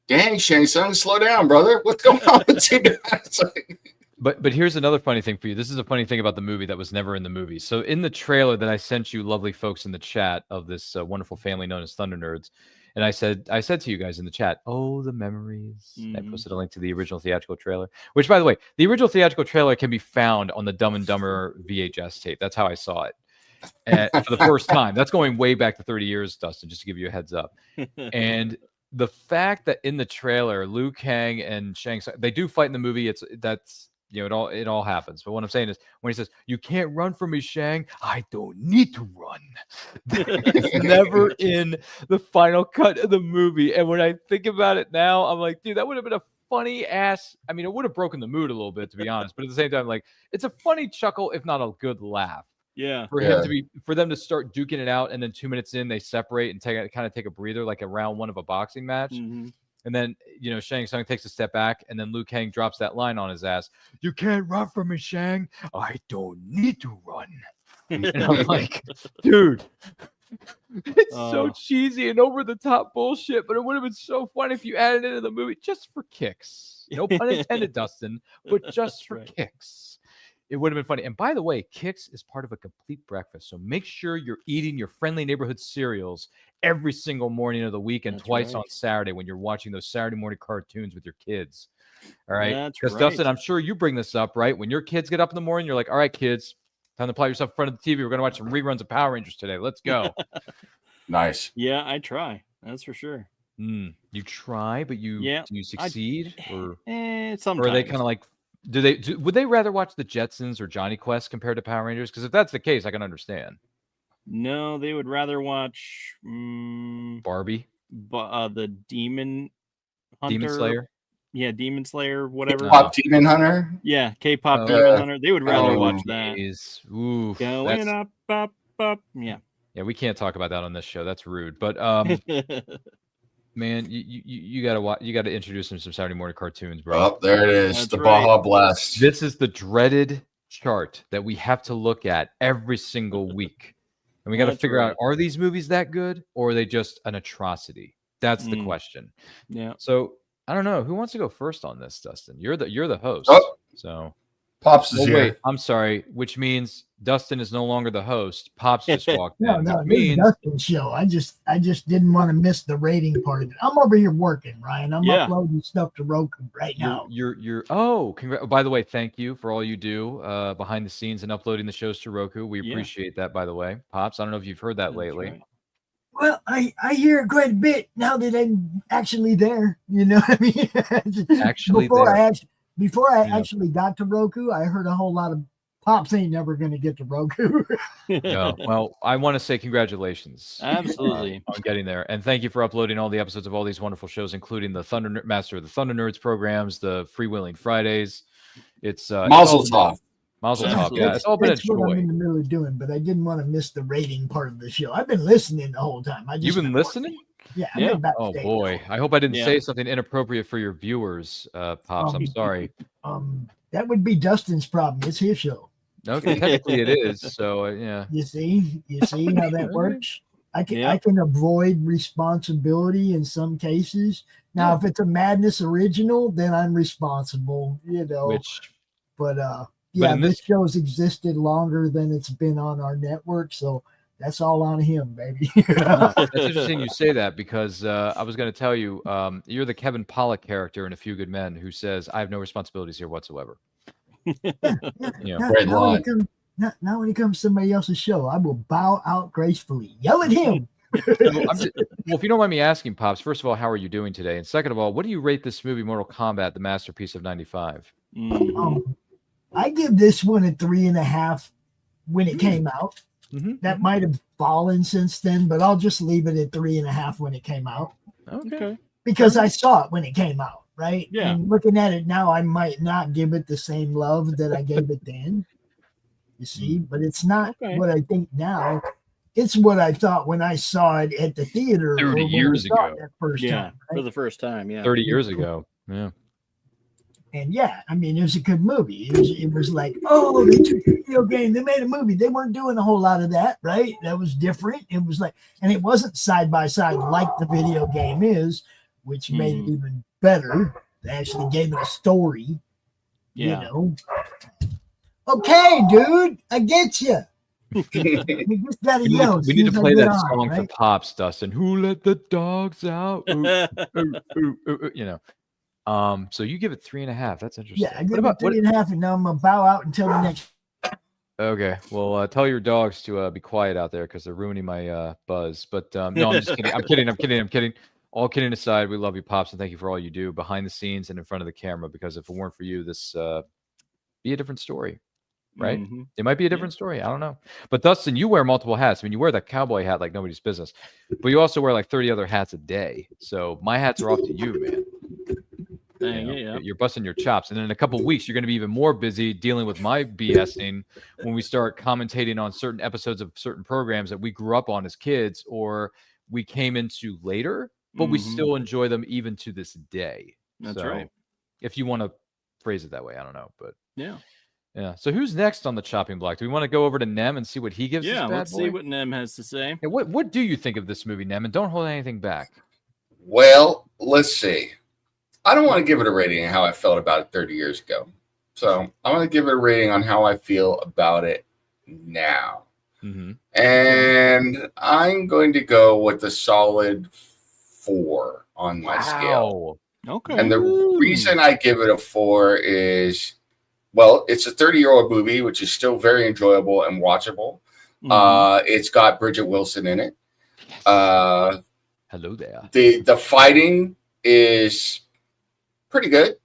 "Dang, Shang Tsung, slow down, brother. What's going on with you?" It's like, But here's another funny thing for you. This is a funny thing about the movie that was never in the movie. So in the trailer that I sent you, lovely folks in the chat of this wonderful family known as Thunder Nerds, and I said to you guys in the chat, "Oh, the memories." I posted a link to the original theatrical trailer, which, by the way, the original theatrical trailer can be found on the Dumb and Dumber VHS tape. That's how I saw it for the first time. That's going way back to 30 years, Dustin, just to give you a heads up. And the fact that in the trailer, Liu Kang and Shang Tsung, they do fight in the movie. You know, it all happens. But what I'm saying is when he says, "You can't run from me, Shang," I don't need to run. It's never in the final cut of the movie. And when I think about it now, I'm like, dude, that would have been a funny ass. I mean, it would have broken the mood a little bit, to be honest. But at the same time, like, it's a funny chuckle, if not a good laugh. Yeah. For them to start duking it out, and then 2 minutes in, they separate and kind of take a breather, like a round one of a boxing match. And then, you know, Shang Tsung takes a step back, and then Liu Kang drops that line on his ass. "You can't run from me, Shang. I don't need to run." And I'm like, dude, it's so cheesy and over the top bullshit, but it would have been so fun if you added it into the movie just for kicks. No pun intended, Dustin, but just for kicks. It would have been funny. And by the way, Kix is part of a complete breakfast. So make sure you're eating your friendly neighborhood cereals every single morning of the week and twice on Saturday when you're watching those Saturday morning cartoons with your kids. All right. Because Dustin, I'm sure you bring this up, right? When your kids get up in the morning, you're like, "All right, kids, time to apply yourself in front of the TV. We're going to watch some reruns of Power Rangers today. Let's go." Nice. Yeah, I try. That's for sure. You try, but do you succeed? Or sometimes. Or are they kind of like, would they rather watch the Jetsons or Johnny Quest compared to Power Rangers? Because if that's the case, I can understand. No, they would rather watch Barbie, the Demon Demon Slayer. Yeah, Demon Slayer, whatever. K-pop Demon Hunter. Yeah, K-pop Oh, Demon Hunter. They would rather oh, watch that. Ooh, Going up, up, up. Yeah. Yeah, we can't talk about that on this show. That's rude. But man, you gotta watch. You gotta introduce him to some Saturday morning cartoons, bro. Oh, there it is. That's the right. Baja Blast. This is the dreaded chart that we have to look at every single week, and we got to figure out: are these movies that good, or are they just an atrocity? That's the question. Yeah. So I don't know who wants to go first on this, Dustin. You're the host. Oh. So Pops is here. Wait, I'm sorry. Which means Dustin is no longer the host. Pops just walked in. No, this is Dustin's show. I just didn't want to miss the rating part of it. I'm over here working, Ryan. I'm uploading stuff to Roku right now. By the way, thank you for all you do behind the scenes and uploading the shows to Roku. We appreciate that, by the way. Pops, I don't know if you've heard that lately. Right. Well, I hear it quite a bit now that I'm actually there. You know what I mean? Before I actually got to Roku, I heard a whole lot of Pops ain't never going to get to Roku. No. Well, I want to say congratulations. Absolutely. On getting there. And thank you for uploading all the episodes of all these wonderful shows, including the Master of the Thunder Nerds programs, the Freewheeling Fridays. It's Mazel tov. Mazel tov. Yeah, it's all been a joy. What I'm in the middle of doing, but I didn't want to miss the rating part of the show. I've been listening the whole time. You've been listening? Yeah. Oh boy, I hope I didn't say something inappropriate for your viewers, Pops. I'm sorry. That would be Dustin's problem. It's his show. Okay, technically it is. So yeah. You see how that works. I can avoid responsibility in some cases. Now, if it's a Madness original, then I'm responsible. You know. This show's existed longer than it's been on our network, so. That's all on him, baby. That's interesting you say that because I was going to tell you, you're the Kevin Pollak character in A Few Good Men who says, I have no responsibilities here whatsoever. Now when it comes to somebody else's show, I will bow out gracefully. Yell at him. If you don't mind me asking, Pops, first of all, how are you doing today? And second of all, what do you rate this movie, Mortal Kombat, the masterpiece of 95? I give this one a 3.5 when it came out. That might have fallen since then, but I'll just leave it at 3.5 when it came out. Okay. Because I saw it when it came out, right? Yeah. And looking at it now, I might not give it the same love that I gave it then. You see, but it's not what I think now. It's what I thought when I saw it at the theater 30 years ago. That first time, right? For the first time, 30 years ago. Yeah. And I mean, it was a good movie. It was like, oh, they took a video game, they made a movie. They weren't doing a whole lot of that, right? That was different. It was like, and it wasn't side by side like the video game is, which made it even better. They actually gave it a story. You know. Okay, dude, I get you. We just gotta yell. We need to play that song for Pops, Dustin. Who let the dogs out? You know. So you give it 3.5. That's interesting. Yeah, I give it 3.5, and now I'm gonna bow out until the next. Okay, well, tell your dogs to be quiet out there because they're ruining my buzz. But no, I'm just kidding. I'm kidding. All kidding aside, we love you, Pops, and thank you for all you do behind the scenes and in front of the camera. Because if it weren't for you, this be a different story, right? It might be a different story. I don't know. But Dustin, you wear multiple hats. I mean, you wear that cowboy hat like nobody's business, but you also wear like 30 other hats a day. So my hats are off to you, man. You're busting your chops, and then in a couple of weeks you're going to be even more busy dealing with my BSing when we start commentating on certain episodes of certain programs that we grew up on as kids or we came into later, but we still enjoy them even to this day. That's right. If you want to phrase it that way, I don't know, but yeah. So who's next on the chopping block? Do we want to go over to Nem and see what he gives? Let's see what Nem has to say. Hey, what do you think of this movie, Nem? And don't hold anything back. Well, let's see. I don't want to give it a rating on how I felt about it 30 years ago. So I'm going to give it a rating on how I feel about it now. And I'm going to go with a solid 4 on my scale. Okay. And the reason I give it a 4 is, well, it's a 30-year-old movie, which is still very enjoyable and watchable. It's got Bridget Wilson in it. Hello there. The fighting is pretty good.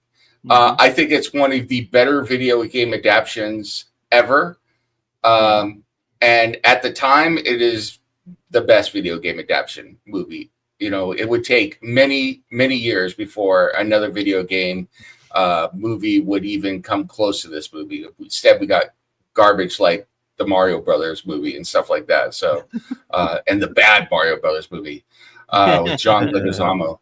I think it's one of the better video game adaptations ever. And at the time, it is the best video game adaptation movie you know, it would take many, many years before another video game movie would even come close to this movie. Instead, we got garbage like the Mario Brothers movie and stuff like that. So, and the bad Mario Brothers movie with John Leguizamo.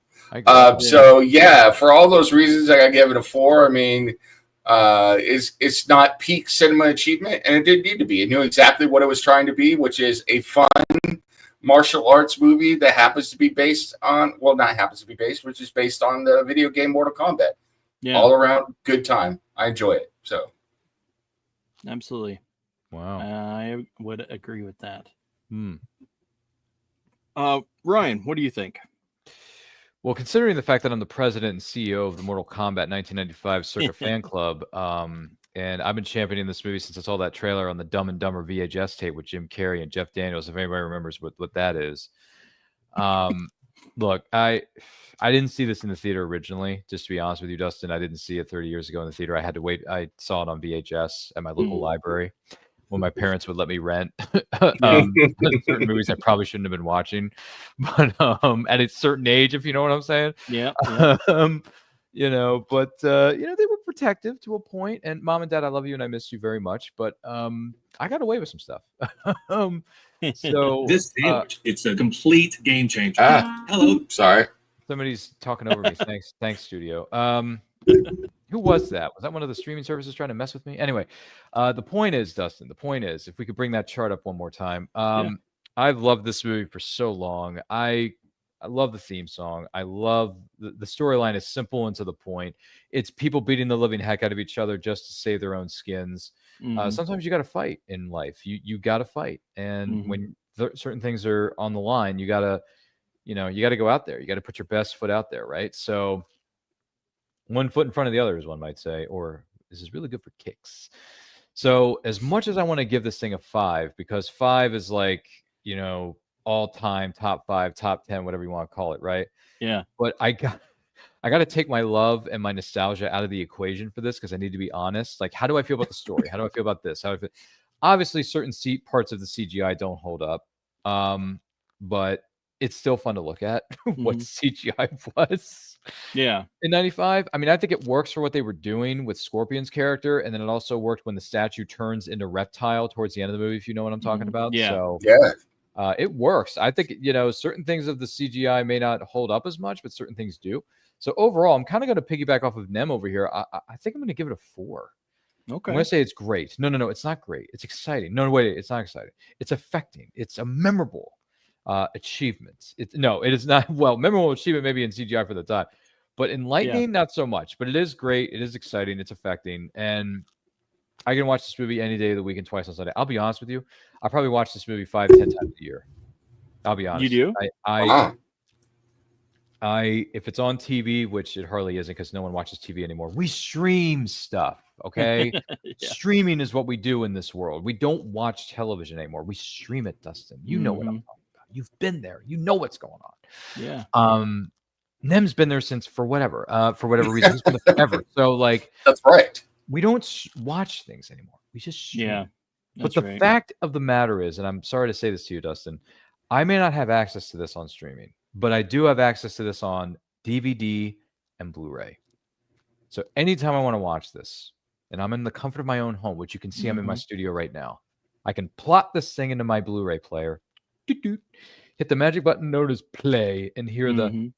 So yeah, for all those reasons, I gotta give it a 4. I mean, it's not peak cinema achievement, and it didn't need to be. It knew exactly what it was trying to be, which is a fun martial arts movie that happens to be based on, well, not happens to be based, which is based on the video game Mortal Kombat. Yeah. All around good time. I enjoy it. So absolutely. Wow. I would agree with that. Ryan, what do you think? Well, considering the fact that I'm the president and CEO of the Mortal Kombat 1995 Circa fan club, and I've been championing this movie since I saw that trailer on the Dumb and Dumber VHS tape with Jim Carrey and Jeff Daniels, if anybody remembers what that is. Look, I didn't see this in the theater originally, just to be honest with you, Dustin. I didn't see it 30 years ago in the theater. I had to wait. I saw it on VHS at my local library when my parents would let me rent certain movies I probably shouldn't have been watching, but at a certain age, if you know what I'm saying. Yeah. You know, but you know, they were protective to a point. And Mom and Dad, I love you and I miss you very much, but I got away with some stuff. So this sandwich, it's a complete game changer. Hello, sorry. Somebody's talking over me. Thanks, studio. Who was that? Was that one of the streaming services trying to mess with me? Anyway, the point is, Dustin, if we could bring that chart up one more time. I've loved this movie for so long. I love the theme song. I love the storyline is simple and to the point. It's people beating the living heck out of each other just to save their own skins. Sometimes you got to fight in life. You got to fight. And when certain things are on the line, you got to go out there. You got to put your best foot out there, right? So one foot in front of the other, as one might say, or this is really good for kicks. So as much as I want to give this thing a 5, because 5 is like, you know, all-time top 5, top 10, whatever you want to call it, right? Yeah. But I got to take my love and my nostalgia out of the equation for this, because I need to be honest. Like, how do I feel about the story? How do I feel about this? Obviously, certain parts of the CGI don't hold up, but it's still fun to look at what CGI was. Yeah. In 95, I mean, I think it works for what they were doing with Scorpion's character, and then it also worked when the statue turns into reptile towards the end of the movie, if you know what I'm talking about. Yeah. So, yeah. It works. I think, you know, certain things of the CGI may not hold up as much, but certain things do. So overall, I'm kind of going to piggyback off of Nem over here. I think I'm going to give it a 4. Okay. I'm going to say it's great. No, it's not great. It's exciting. No, wait, it's not exciting. It's affecting. It's a memorable achievement. It is not. Well, memorable achievement maybe in CGI for the time, but enlightening, not so much. But it is great. It is exciting. It's affecting. And I can watch this movie any day of the week and twice on Sunday. I'll be honest with you. I probably watch this movie 5-10 times a year. I'll be honest. You do? I if it's on TV, which it hardly isn't because no one watches TV anymore, we stream stuff. Okay. Streaming is what we do in this world. We don't watch television anymore. We stream it, Dustin. You know what I'm talking about. You've been there. You know what's going on. Yeah. Nem's been there since for whatever reason. He's been there forever. So like that's right. We don't watch things anymore. We just stream. Yeah. But the fact of the matter is, and I'm sorry to say this to you, Dustin, I may not have access to this on streaming, but I do have access to this on DVD and Blu-ray. So anytime I want to watch this, and I'm in the comfort of my own home, which you can see I'm in my studio right now, I can plot this thing into my Blu-ray player, hit the magic button known as play, and hear the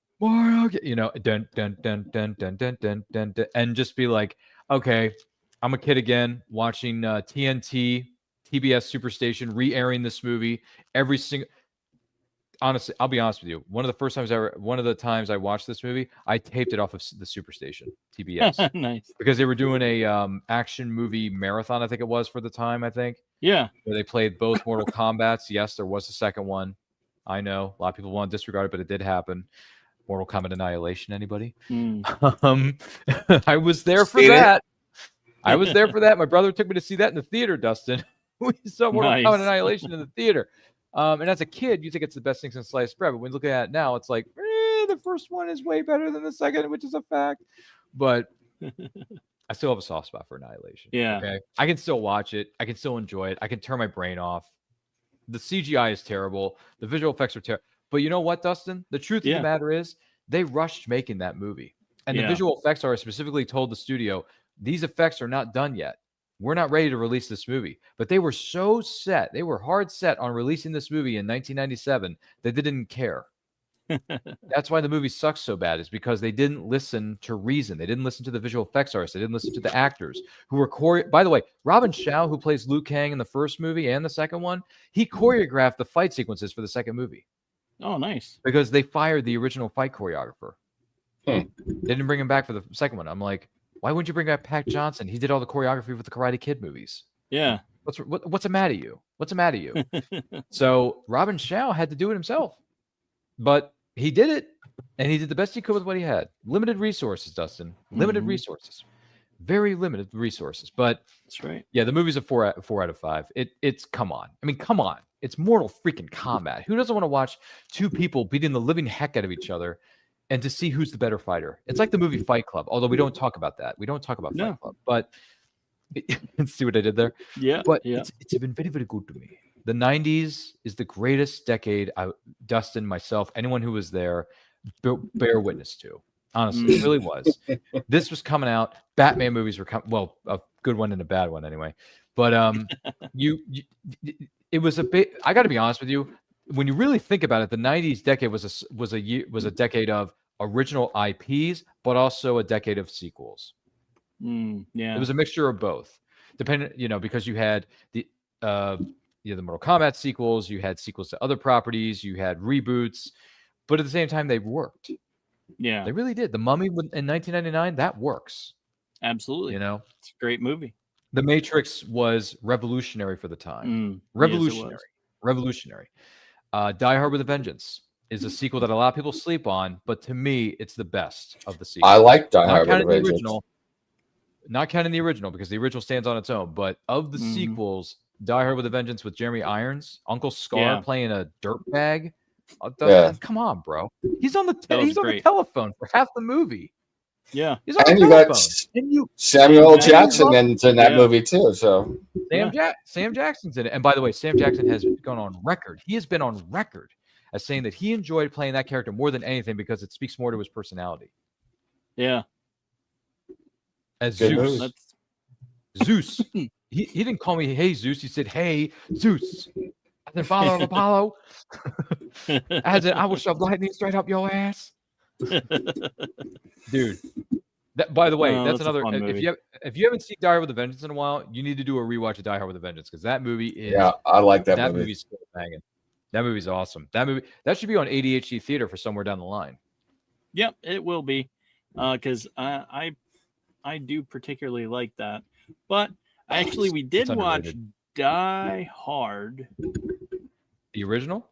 you know, dun dun dun dun dun dun dun dun dun, and just be like, okay, I'm a kid again, watching TNT, TBS Superstation, re-airing this movie every single. Honestly, I'll be honest with you. One of the times I watched this movie, I taped it off of the Superstation, TBS. Nice. Because they were doing a action movie marathon, I think it was for the time, I think. Yeah. Where they played both Mortal Kombats. Yes, there was a second one. I know. A lot of people want to disregard it, but it did happen. Mortal Kombat Annihilation, anybody? I was there for that. I was there for that. My brother took me to see that in the theater, Dustin. We saw Mortal Kombat Annihilation in the theater. And as a kid, you think it's the best thing since sliced bread. But when you look at it now, it's like, the first one is way better than the second, which is a fact. But I still have a soft spot for Annihilation. Yeah. Okay. I can still watch it. I can still enjoy it. I can turn my brain off. The CGI is terrible. The visual effects are terrible. But you know what, Dustin? The truth of the matter is they rushed making that movie. And the visual effects artist specifically told the studio, these effects are not done yet. We're not ready to release this movie. But they were so set. They were hard set on releasing this movie in 1997 that they didn't care. That's why the movie sucks so bad, is because they didn't listen to reason. They didn't listen to the visual effects artists. They didn't listen to the actors who were by the way, Robin Shaw, who plays Liu Kang in the first movie and the second one, he choreographed the fight sequences for the second movie. Oh, nice. Because they fired the original fight choreographer. They didn't bring him back for the second one. I'm like, why wouldn't you bring back Pat Johnson? He did all the choreography for the Karate Kid movies. Yeah. What's the matter you? What's the matter you? So Robin Shaw had to do it himself. But he did it, and he did the best he could with what he had. Limited resources, Dustin. Limited resources. Very limited resources. But that's right. Yeah, the movie's a 4 out of 5. It's come on. I mean, come on. It's Mortal freaking Kombat. Who doesn't want to watch two people beating the living heck out of each other and to see who's the better fighter? It's like the movie Fight Club, although we don't talk about that. We don't talk about Fight Club. But see what I did there? Yeah. But it's been very, very good to me. The 90s is the greatest decade Dustin, myself, anyone who was there, bear witness to. Honestly, it really was. This was coming out. Batman movies were coming. Well, a good one and a bad one anyway. But it was a bit. I got to be honest with you. When you really think about it, the 90s decade was a decade of original IPs, but also a decade of sequels. Yeah, it was a mixture of both. Depending, because you had the Mortal Kombat sequels, you had sequels to other properties, you had reboots, but at the same time, they worked. Yeah, they really did. The Mummy in 1999, that works. Absolutely. It's a great movie. The Matrix was revolutionary for the time. Revolutionary. Die Hard with a Vengeance is a sequel that a lot of people sleep on, but to me, it's the best of the sequels. I like Die Hard with a Vengeance. Not counting the original, because the original stands on its own, but of the sequels, Die Hard with a Vengeance with Jeremy Irons, Uncle Scar playing a dirtbag. Come on, bro. He's on the telephone for half the movie. Yeah. He's on and the you telephone. got Samuel L. Jackson in that movie too. So Sam Jackson's in it. And by the way, Sam Jackson has gone on record. He has been on record as saying that he enjoyed playing that character more than anything because it speaks more to his personality. Yeah. As Zeus. Zeus. He didn't call me, hey, Zeus. He said, hey, Zeus. I said, Father of Apollo. I said, I will shove lightning straight up your ass. Dude. By the way, that's another. If you haven't seen Die Hard with a Vengeance in a while, you need to do a rewatch of Die Hard with a Vengeance, because that movie is. Yeah, I like that movie. That movie's still banging. That movie's awesome. That should be on ADHD Theater for somewhere down the line. Yep, it will be, because I do particularly like that. But actually, we did watch Die Hard. The original?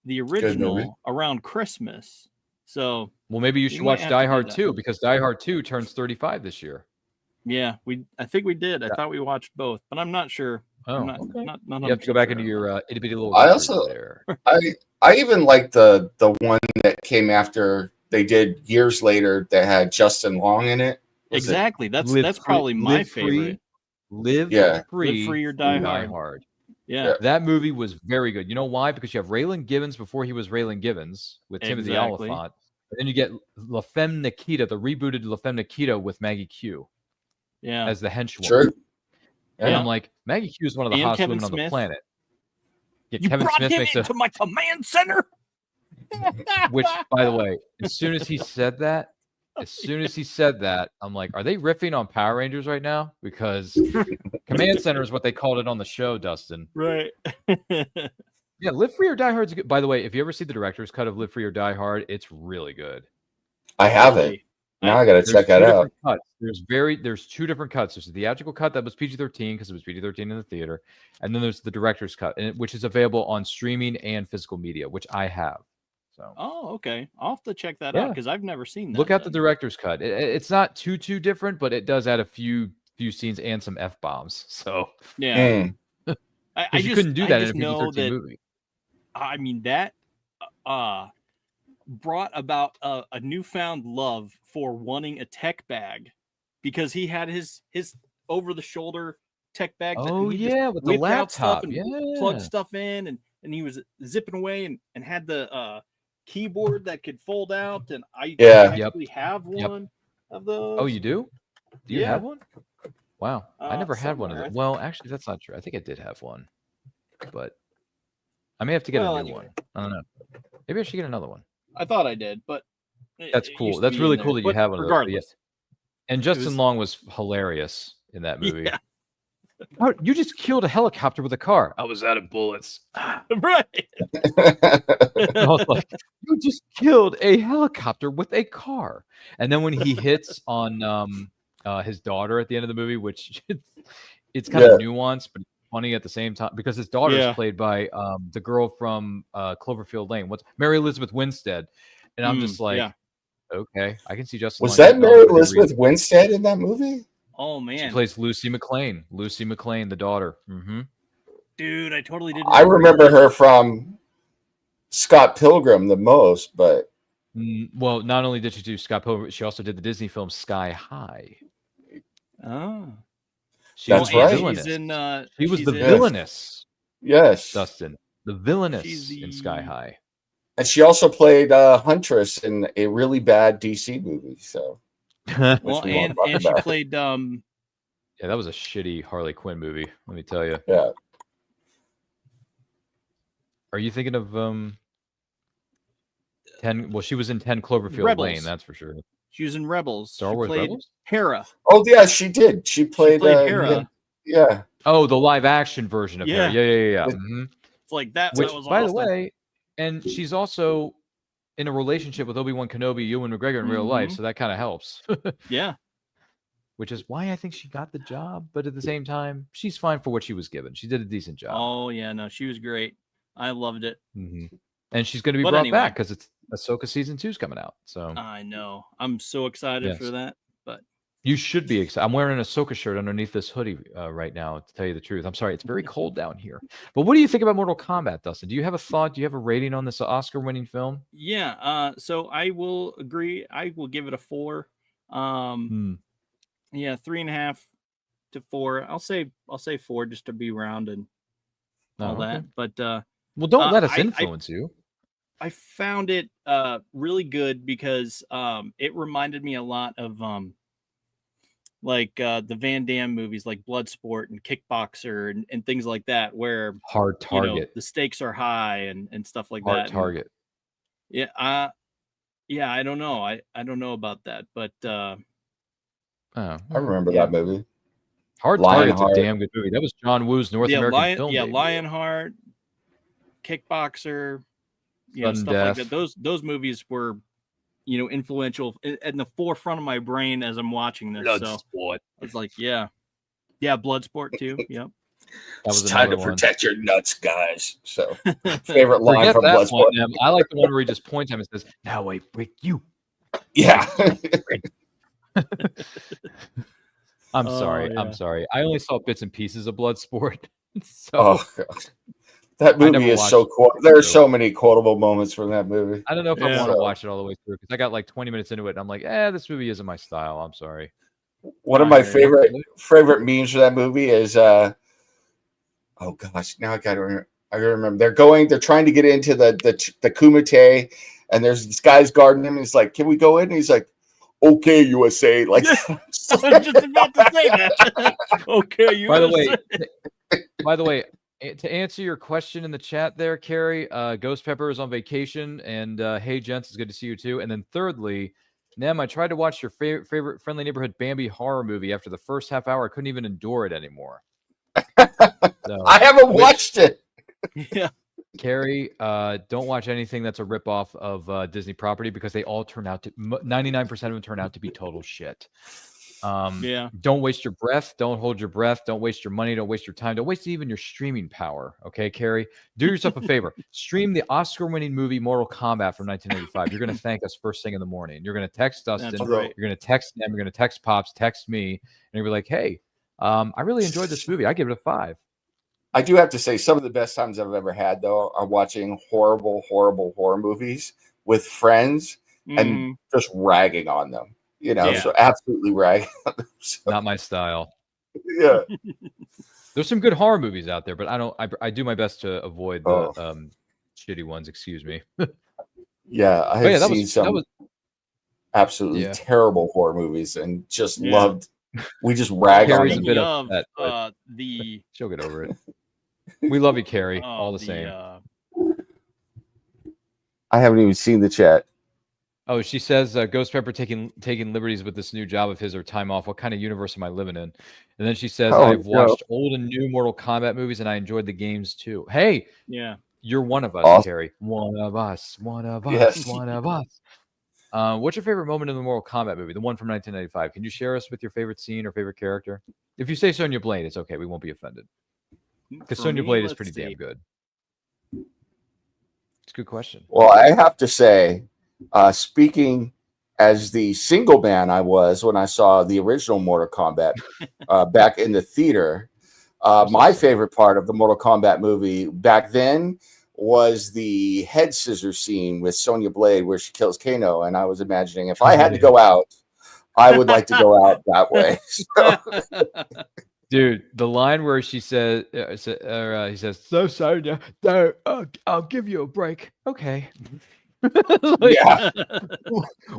The original around Christmas. So, well, maybe you should watch Die Hard 2, because Die Hard 2 turns 35 this year. Yeah, I think we did. I thought we watched both, but I'm not sure. Oh, not you have to go back into your itty bitty little. I also there. I even like the one that came after they did years later that had Justin Long in it. Exactly. That's probably my favorite. Live free or die hard. Yeah, that movie was very good. You know why? Because you have Raylan Givens before he was Raylan Givens with Timothy Olyphant. And then you get La Femme Nikita, the rebooted La Femme Nikita with Maggie Q. Yeah. As the henchwoman. Sure. And I'm like, Maggie Q is one of the hottest women on the planet. Yeah, Kevin Smith makes into my command center. Which, by the way, as soon as he said that, I'm like, are they riffing on Power Rangers right now? Because Command Center is what they called it on the show, Dustin. Right. Yeah, Live Free or Die Hard is good. By the way, if you ever see the director's cut of Live Free or Die Hard, it's really good. I haven't. Now I got to check that out. Cuts. There's two different cuts. There's a theatrical cut that was PG-13 because it was PG-13 in the theater, and then there's the director's cut, which is available on streaming and physical media, which I have. So. Oh, okay. I'll have to check that out because I've never seen that. Look at the director's cut. It's not too different, but it does add a few scenes and some F-bombs. So yeah, I just couldn't do that in a PG-13 movie. I mean, that brought about a newfound love for wanting a tech bag, because he had his over-the-shoulder tech bag. Oh yeah, with the laptop, and plugged stuff in, and he was zipping away and had the keyboard that could fold out, and I Yeah. actually have one of those. Oh, you do? Do you have one? Wow, I never had one of somewhere, I them. Well, actually, that's not true. I think I did have one, but I may have to get a new one. I don't know. Maybe I should get another one. I thought I did, but That's it cool. used to That's be really in cool there. that you But have one of those. regardless. And Justin was- Long was hilarious in that movie. Yeah. Oh, you just killed a helicopter with a car. I was out of bullets. Right. I was like, you just killed a helicopter with a car. And then when he hits on his daughter at the end of the movie, which it's kind of nuanced, but funny at the same time because his daughter is played by the girl from Cloverfield Lane. What's Mary Elizabeth Winstead? And I'm just like, okay, I can see Justin. Was Long that Mary Elizabeth Winstead in that movie? Oh man, she plays Lucy McLean. Lucy McLean, the daughter. Mm-hmm. Dude, I totally didn't. I remember her from Scott Pilgrim the most, but well, not only did she do Scott Pilgrim, she also did the Disney film Sky High. Oh, that's right. She was the villainess. Yes, Dustin, the villainess in Sky High. And she also played Huntress in a really bad DC movie. So, well, and she played. Yeah, that was a shitty Harley Quinn movie. Let me tell you. Yeah. Are you thinking of 10? Well, she was in 10 Cloverfield Rebels. Lane, that's for sure. She was in Rebels. Star Wars Rebels? Hera. Oh yeah, she did. She played Hera. Yeah. Oh, the live action version of Hera. Yeah. Mm-hmm. It's like that. Which, that was by awesome. the way, and she's also in a relationship with Obi-Wan Kenobi, Ewan McGregor in real life, so that kind of helps. Yeah. Which is why I think she got the job, but at the same time, she's fine for what she was given. She did a decent job. Oh yeah, no, she was great. I loved it. Mm-hmm. And she's going to be brought back because it's Ahsoka season 2 is coming out. So I know. I'm so excited for that. But you should be excited. I'm wearing an Ahsoka shirt underneath this hoodie right now, to tell you the truth. I'm sorry, it's very cold down here. But what do you think about Mortal Kombat, Dustin? Do you have a thought? Do you have a rating on this Oscar-winning film? Yeah. So I will agree. I will give it a 4. Yeah, 3.5 to 4. I'll say 4 just to be round and all that. But well, don't let us influence you. I found it really good because it reminded me a lot of like the Van Damme movies, like Bloodsport and Kickboxer and things like that, where Hard Target, the stakes are high and stuff like Hard that. Target. I don't know. I don't know about that, but I remember that movie. Hard Target's a damn good movie. That was John Woo's North American film. Yeah, Lionheart, Kickboxer, stuff like that. Those movies were, influential in the forefront of my brain as I'm watching this. Bloodsport. I was like, yeah, Bloodsport too. Yep. It's time to protect your nuts, guys. So, favorite line Forget from that Bloodsport. One, I like the one where he just points at him and says, "Now I break you." Yeah. I'm sorry. Yeah. I'm sorry. I only saw bits and pieces of Bloodsport. God. That movie is so cool. There are so many quotable moments from that movie. I don't know if I want to watch it all the way through because I got like 20 minutes into it and I'm like, this movie isn't my style. I'm sorry. One of my favorite memes for that movie is oh gosh, now I gotta remember. They're trying to get into the Kumite, and there's this guy's guarding him, and he's like, "Can we go in?" And he's like, "Okay, USA." Like, I was just about to say that. Okay, USA. By the way, to answer your question in the chat there, Carrie, Ghost Pepper is on vacation, and hey, gents, it's good to see you too. And then thirdly, Nem, I tried to watch your favorite Friendly Neighborhood Bambi horror movie. After the first half hour, I couldn't even endure it anymore. So, I haven't watched it. Yeah. Carrie, don't watch anything that's a ripoff of Disney property because they all turn out to 99% of them turn out to be total shit. Don't waste your breath. Don't hold your breath. Don't waste your money. Don't waste your time. Don't waste even your streaming power. Okay, Carrie, do yourself a favor. Stream the Oscar-winning movie Mortal Kombat from 1985. You're going to thank us first thing in the morning. You're going to text Dustin. That's right. You're going to text them. You're going to text Pops. Text me, and you'll be like, "Hey, I really enjoyed this movie. I give it a 5." I do have to say, some of the best times I've ever had, though, are watching horrible, horrible horror movies with friends and just ragging on them. So absolutely ragging on them. So, not my style. Yeah. There's some good horror movies out there, but I do my best to avoid the shitty ones. Excuse me. Yeah, I have seen some absolutely yeah. terrible horror movies and just Yeah. loved. We just rag on Carrie's a them. bit Speaking upset, of but she'll get over it. We love you, Carrie, all the same. I haven't even seen the chat. Oh, she says, Ghost Pepper taking liberties with this new job of his or time off. What kind of universe am I living in? And then she says, Oh, I've no. watched old and new Mortal Kombat movies, and I enjoyed the games too. Hey, yeah, you're one of us, Awesome. Carrie. One of us. One of us. Yes. One of us. What's your favorite moment in the Mortal Kombat movie? The one from 1995. Can you share us with your favorite scene or favorite character? If you say Sonya Blade, it's okay. We won't be offended. Because For Sonya me, Blade is let's pretty see. damn good. It's a good question. Well, I have to say, speaking as the single man I was when I saw the original Mortal Kombat back in the theater, my favorite part of the Mortal Kombat movie back then was the head scissors scene with Sonya Blade where she kills Kano. And I was imagining if I had to go out, I would like to go out that way. So. Dude, the line where she says, he says, "So Sonya, no, I'll give you a break." Okay. Like, Yeah.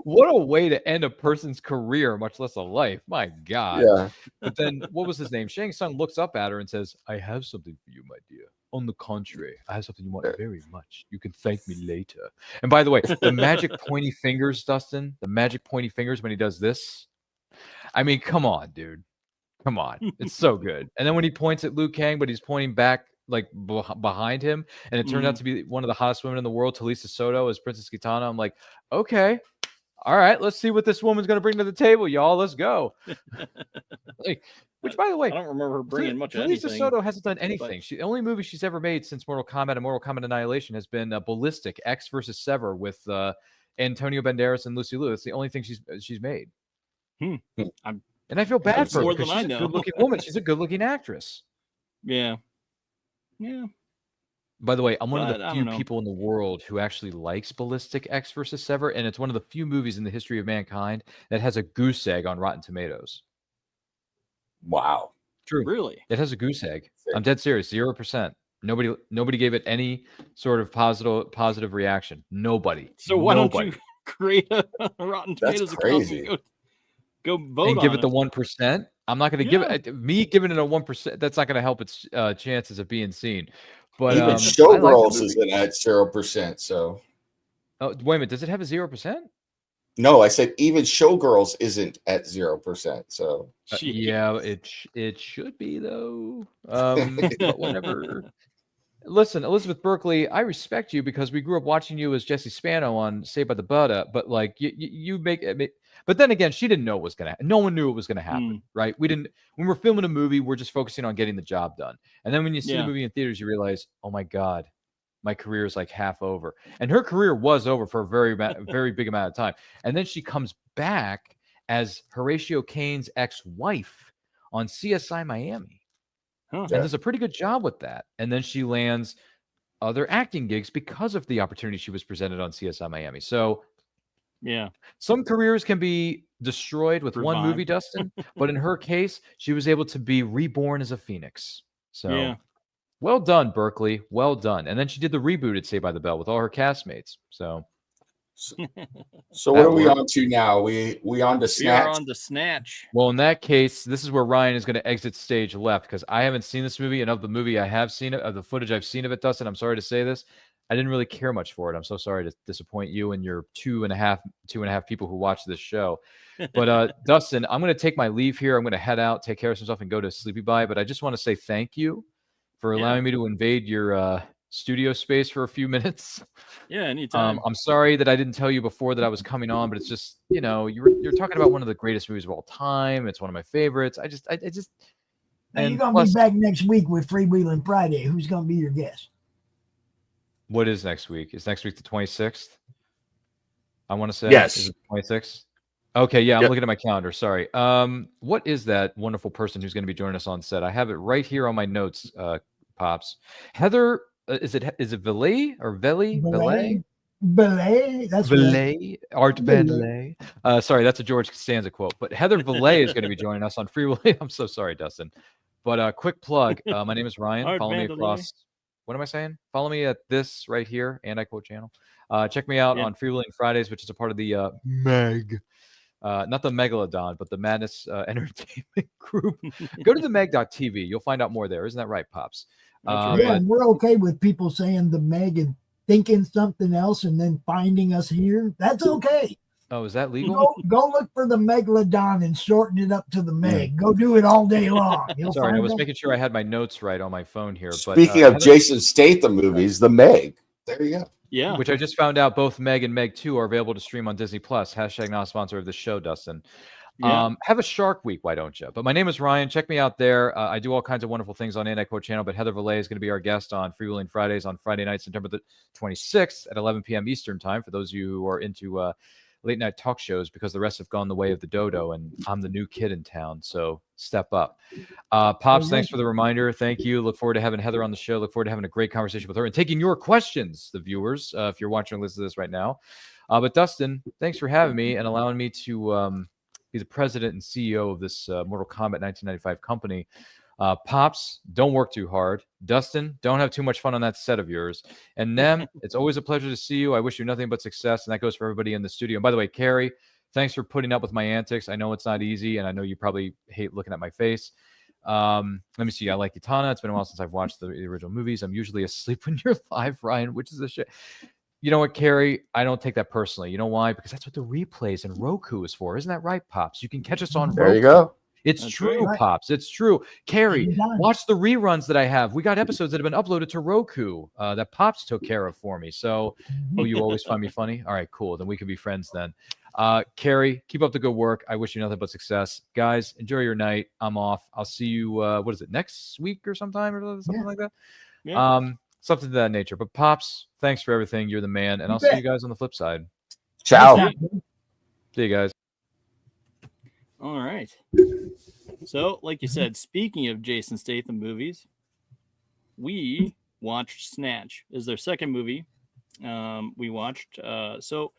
What a way to end a person's career, much less a life. My God. Yeah. But then, what was his name? Shang Tsung looks up at her and says, "I have something for you, my dear. On the contrary, I have something you want very much. You can thank me later." And by the way, the magic pointy fingers, Dustin, the magic pointy fingers when he does this. I mean, come on, dude. Come on. It's so good. And then when he points at Liu Kang, but he's pointing back like behind him, and it turned out to be one of the hottest women in the world, Talisa Soto, as Princess Kitana. I'm like, okay, all right, let's see what this woman's going to bring to the table, y'all. Let's go. Like, which, by the way, I don't remember her bringing much of Talisa anything. Soto hasn't done anything. but- The only movie she's ever made since Mortal Kombat and Mortal Kombat Annihilation has been Ballistic X versus Sever with Antonio Banderas and Lucy Liu. That's the only thing she's made. And I feel bad for her more because than I she's a know. good-looking woman. She's a good-looking actress. Yeah. By the way, I'm one of But the I few don't know. people in the world who actually likes Ballistic X versus Sever, and it's one of the few movies in the history of mankind that has a goose egg on Rotten Tomatoes. Wow. True. Really? It has a goose egg. I'm dead serious. 0%. Nobody gave it any sort of positive reaction. Nobody. So why Nobody. don't you create a Rotten That's Tomatoes account crazy. and go vote And give on it the 1%? I'm not going to give it. Me giving it a 1%. That's not going to help its chances of being seen. But even I like Showgirls the isn't at 0%. So oh, wait a minute. Does it have a 0%? no, I said even Showgirls isn't at 0%. So Yeah, it should be though. But whatever. Listen, Elizabeth Berkley, I respect you because we grew up watching you as Jesse Spano on Saved by the Bell, but like you make it. But then again, she didn't know it was gonna. No one knew it was gonna happen, right? We didn't. When we're filming a movie, we're just focusing on getting the job done. And then when you see the movie in theaters, you realize, oh my God, my career is like half over. And her career was over for a very big amount of time. And then she comes back as Horatio Cain's ex-wife on CSI Miami. And does a pretty good job with that. And then she lands other acting gigs because of the opportunity she was presented on CSI Miami. So some careers can be destroyed with one movie, Dustin, but in her case, she was able to be reborn as a phoenix. So well done, Berkeley. Well done. And then she did the reboot at Saved by the Bell with all her castmates. So what are we on to now? We on to Snatch? We are on to Snatch. Well, in that case, this is where Ryan is going to exit stage left because I haven't seen this movie, and of the movie I have seen it, of the footage I've seen of it, Dustin, I'm sorry to say this, I didn't really care much for it. I'm so sorry to disappoint you and your two and a half people who watch this show. But Dustin, I'm going to take my leave here. I'm going to head out, take care of some stuff, and go to Sleepy Bye. But I just want to say thank you for allowing me to invade your studio space for a few minutes. Yeah, anytime. I'm sorry that I didn't tell you before that I was coming on, but it's just, you're talking about one of the greatest movies of all time. It's one of my favorites. I just. And you're gonna be back next week with Freewheeling Friday. Who's gonna be your guest? What is next week? Is next week the 26th? I want to say yes. Is it 26th? Okay, yeah, I'm looking at my calendar. Sorry. What is that wonderful person who's going to be joining us on set? I have it right here on my notes, Pops. Heather. Is it Valet or Veli? Valet? Valet. That's Valet. Art Valet. Sorry, that's a George Costanza quote. But Heather Valet is going to be joining us on Freewheeling. I'm so sorry, Dustin. But quick plug. My name is Ryan. Follow me across. What am I saying? Follow me at this right here, and I quote channel. Check me out on Freewheeling Fridays, which is a part of the Meg. Not the Megalodon, but the Madness Entertainment Group. Go to the meg.tv. You'll find out more there. Isn't that right, Pops? Yeah, and we're okay with people saying the Meg and thinking something else and then finding us here. That's okay. Oh, is that legal? Go look for the Megalodon and shorten it up to the Meg. Go do it all day long. Sorry, I was making sure I had my notes right on my phone here. Speaking of Jason Statham movies, the Meg. There you go. Yeah. Which I just found out both Meg and Meg 2 are available to stream on Disney Plus. # not a sponsor of the show, Dustin. Yeah. Have a Shark Week, why don't you? But my name is Ryan. Check me out there. I do all kinds of wonderful things on Anti-Quote channel, but Heather Valet is going to be our guest on Freewheeling Fridays on Friday night, September the 26th at 11 p.m. Eastern time, for those of you who are into late night talk shows, because the rest have gone the way of the dodo, and I'm the new kid in town, so step up. Pops, thanks for the reminder. Thank you. Look forward to having Heather on the show. Look forward to having a great conversation with her and taking your questions, the viewers, if you're watching or listening to this right now. But Dustin, thanks for having me and allowing me to be the president and CEO of this Mortal Kombat 1995 company. Pops, don't work too hard. Dustin, don't have too much fun on that set of yours. And Nem, it's always a pleasure to see you. I wish you nothing but success, and that goes for everybody in the studio. And by the way, Carrie, thanks for putting up with my antics. I know it's not easy, and I know you probably hate looking at my face. Let me see. I like Kitana. It's been a while since I've watched the original movies. I'm usually asleep when you're live, Ryan, which is a shit. You know what, Carrie? I don't take that personally. You know why? Because that's what the replays and Roku is for. Isn't that right, Pops? You can catch us on Roku. There you go. It's true, Pops. It's true. Carrie, watch the reruns that I have. We got episodes that have been uploaded to Roku that Pops took care of for me. So, you always find me funny? All right, cool. Then we can be friends then. Carrie, keep up the good work. I wish you nothing but success. Guys, enjoy your night. I'm off. I'll see you, what is it, next week or sometime or something like that? Yeah. Something to that nature. But Pops, thanks for everything. You're the man. And I'll see you guys on the flip side. Ciao. See you guys. All right. So, like you said, speaking of Jason Statham movies, we watched Snatch. Is their second movie we watched. So,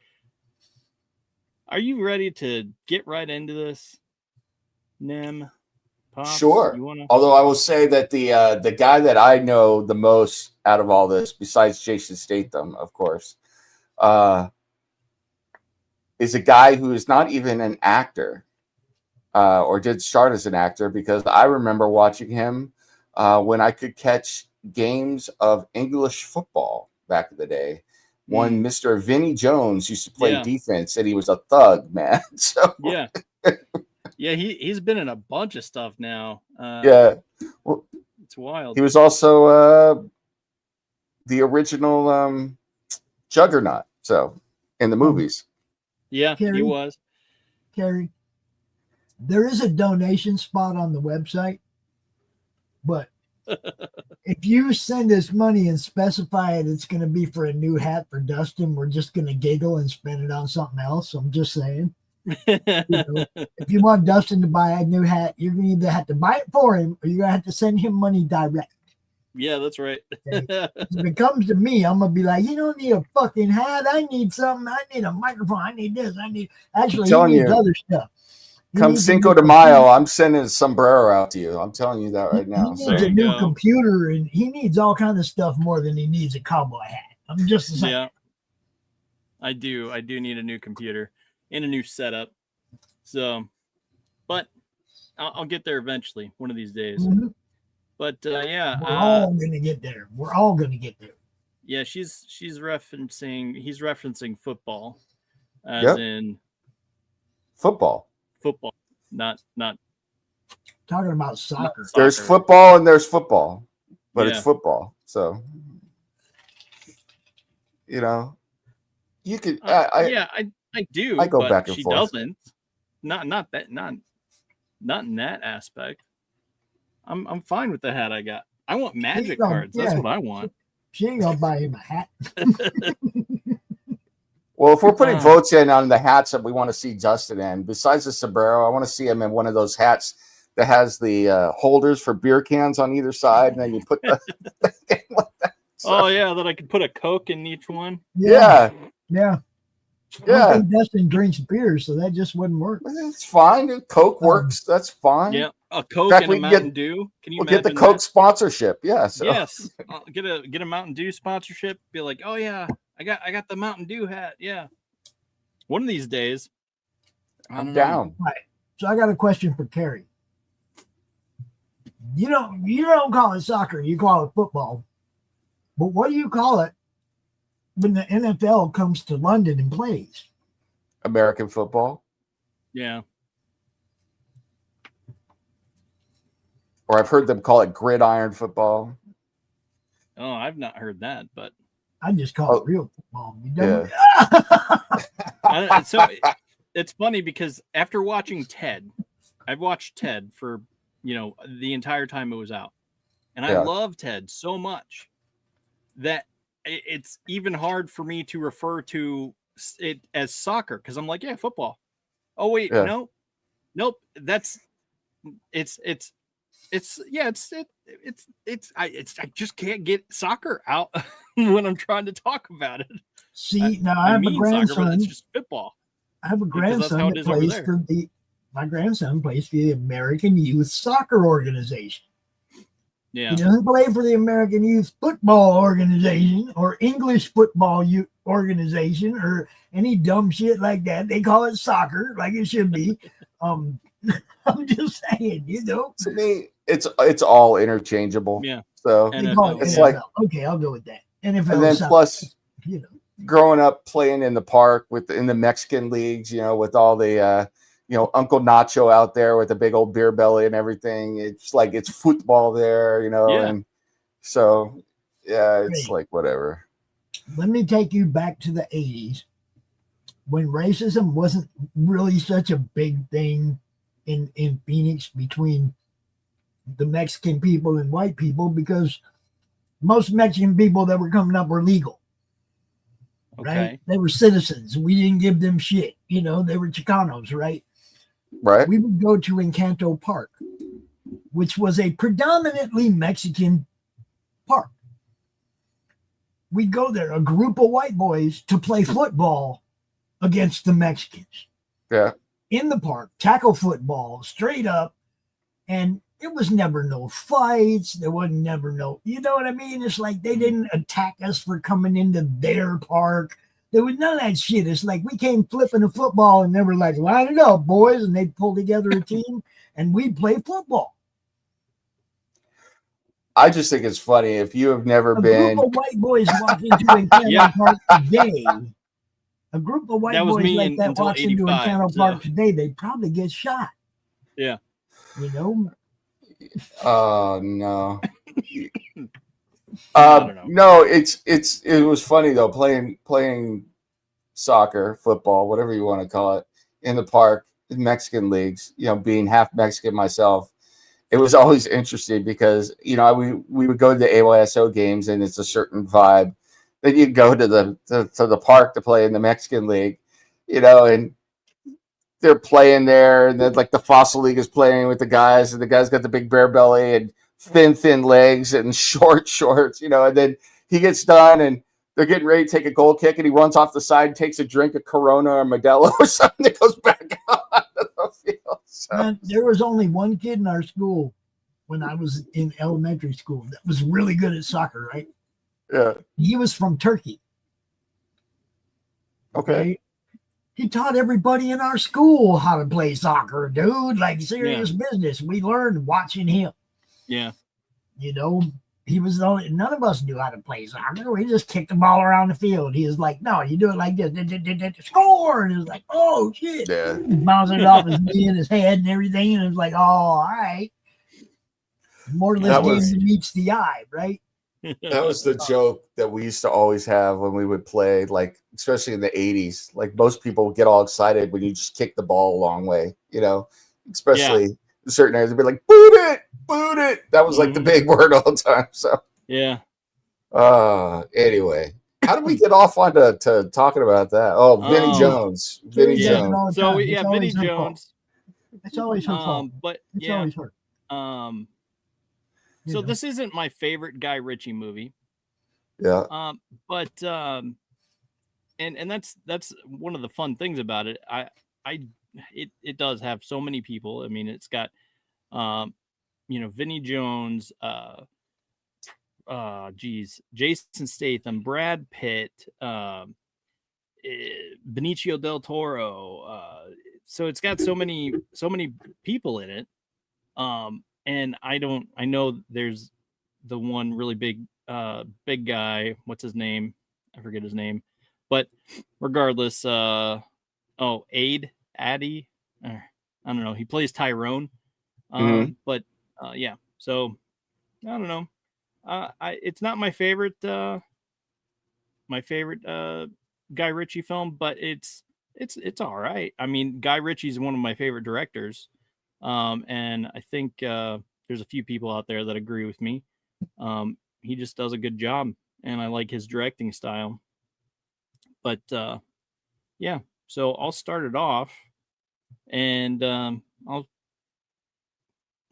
are you ready to get right into this, Nem? Pops, sure. Although I will say that the guy that I know the most out of all this, besides Jason Statham, of course, is a guy who is not even an actor. Or did start as an actor, because I remember watching him when I could catch games of English football back in the day. One Mr. Vinnie Jones used to play defense, and he was a thug, man. So yeah, he's been in a bunch of stuff now. Well, it's wild. He was also the original Juggernaut, so in the movies. Yeah, Carrie, he was. Carrie. There is a donation spot on the website, but if you send us money and specify it's going to be for a new hat for Dustin, we're just going to giggle and spend it on something else. I'm just saying. If you want Dustin to buy a new hat, you're going to either have to buy it for him or you're going to have to send him money direct. Yeah, that's right. Okay? If it comes to me, I'm going to be like, you don't need a fucking hat. I need something. I need a microphone. I need this. Actually, he needs other stuff. Come Cinco de Mayo, I'm sending a sombrero out to you. I'm telling you that right now. He needs a new computer, and he needs all kinds of stuff more than he needs a cowboy hat. I'm just saying. Yeah, I do need a new computer and a new setup. So, but I'll get there eventually, one of these days. Mm-hmm. But yeah, we're all gonna get there. We're all gonna get there. Yeah, he's referencing football, as in football, not talking about soccer. There's football and there's football, but it's football. So, you could. I do. I go back and she forth. Doesn't. Not in that aspect. I'm fine with the hat I got. I want magic cards. That's what I want. She ain't gonna buy him a hat. Well, if we're putting votes in on the hats that we want to see Justin in, besides the sombrero, I want to see him in one of those hats that has the holders for beer cans on either side, and then you put the like that. So, oh yeah, that I could put a Coke in each one. Yeah. I think Dustin drinks beer, so that just wouldn't work. It's fine. Coke works. That's fine. Yeah, a Coke and a Mountain Dew. Can you we'll get the Coke sponsorship? Yes. Yes. Get a Mountain Dew sponsorship. Be like, oh yeah, I got the Mountain Dew hat. Yeah. One of these days. I'm down. Right. So I got a question for Carrie. You don't call it soccer, you call it football. But what do you call it when the NFL comes to London and plays? American football. Yeah. Or I've heard them call it gridiron football. Oh, I've not heard that, but I just call it real football. So it's funny because after watching Ted, I've watched Ted for the entire time it was out, and I love Ted so much that it's even hard for me to refer to it as soccer because I'm like, yeah, football. Oh wait, nope. I just can't get soccer out when I'm trying to talk about it. See, now I have a grandson. Soccer, but it's just football. I have a grandson that plays for my grandson plays for the American Youth Soccer Organization. Yeah. He doesn't play for the American Youth Football Organization or English Football Organization or any dumb shit like that. They call it soccer, like it should be. I'm just saying, To me, it's all interchangeable. Yeah. So it's like, okay, I'll go with that. NFL. And then plus, growing up playing in the park in the Mexican leagues, with all the Uncle Nacho out there with a big old beer belly and everything. It's like it's football there, and so it's like whatever. Let me take you back to the 80s when racism wasn't really such a big thing in Phoenix between the Mexican people and white people, because most Mexican people that were coming up were legal. Right? They were citizens. We didn't give them shit. They were Chicanos, right? Right. We would go to Encanto Park, which was a predominantly Mexican park. We'd go there, a group of white boys, to play football against the Mexicans. Yeah. In the park, tackle football, straight up. And it was never no fights. There wasn't never no, you know what I mean? It's like they didn't attack us for coming into their park. There was none of that shit. It's like we came flipping a football and they were like, line it up, boys. And they'd pull together a team and we'd play football. I just think it's funny if you have never been. A group of white boys walk into Encanto Park today. A group of white boys like that walks into Encanto Park today, they'd probably get shot. Yeah. Oh no. No, it was funny though, playing soccer, football, whatever you want to call it, in the park, in Mexican leagues, being half Mexican myself. It was always interesting because, we would go to the AYSO games and it's a certain vibe. Then you go to the park to play in the Mexican league, and they're playing there, and then like the Fossil League is playing with the guys, and the guy's got the big bear belly and thin legs and short shorts, and then he gets done and they're getting ready to take a goal kick and he runs off the side, takes a drink of Corona or Modelo or something that goes back out of the field. So. There was only one kid in our school when I was in elementary school that was really good at soccer, right? Yeah. He was from Turkey. Okay. He taught everybody in our school how to play soccer, dude. Like serious business. We learned watching him. Yeah. He was the only, none of us knew how to play soccer. We just kicked the ball around the field. He was like, no, you do it like this. Score! And it was like, oh, shit. Yeah. Bouncing it off his knee and his head and everything. And it was like, oh, all right. More or less game meets the eye, right? That was the joke that we used to always have when we would play, like, especially in the 80s. Like, most people get all excited when you just kick the ball a long way, especially in certain areas. They'd be like, boot it. That was like the big word all the time. So, yeah. Anyway, how did we get off onto talking about that? Oh, Vinnie Jones. Vinnie Jones. So, Vinnie Jones. It's always her fault. But it's always her. So this isn't my favorite Guy Ritchie movie. Yeah. But and that's one of the fun things about it. It does have so many people. I mean, it's got Vinnie Jones, Jason Statham, Brad Pitt, Benicio del Toro. So it's got so many people in it. And I know there's the one really big guy. What's his name? I forget his name. But regardless, Addy, I don't know. He plays Tyrone. But yeah. So I don't know. It's not my favorite Guy Ritchie film, but it's all right. I mean, Guy Ritchie's one of my favorite directors. And I think there's a few people out there that agree with me. He just does a good job, and I like his directing style. But yeah, so I'll start it off, and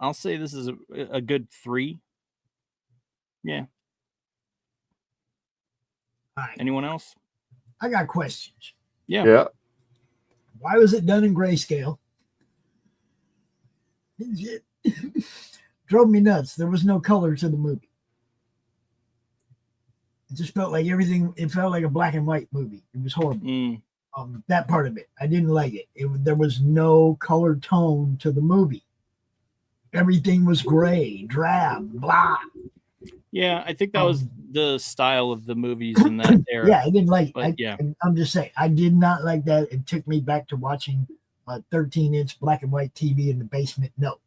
I'll say this is a good 3. Yeah. All right. Anyone else? I got questions. Yeah. Why was it done in grayscale? It drove me nuts. There was no color to the movie. It just felt like everything. It felt like a black and white movie. It was horrible. That part of it, I didn't like it. There was no color tone to the movie. Everything was gray, drab, blah. Yeah, I think that was the style of the movies in that era. Yeah, I didn't like it. Yeah. I'm just saying, I did not like that. It took me back to watching a 13-inch black and white TV in the basement. No.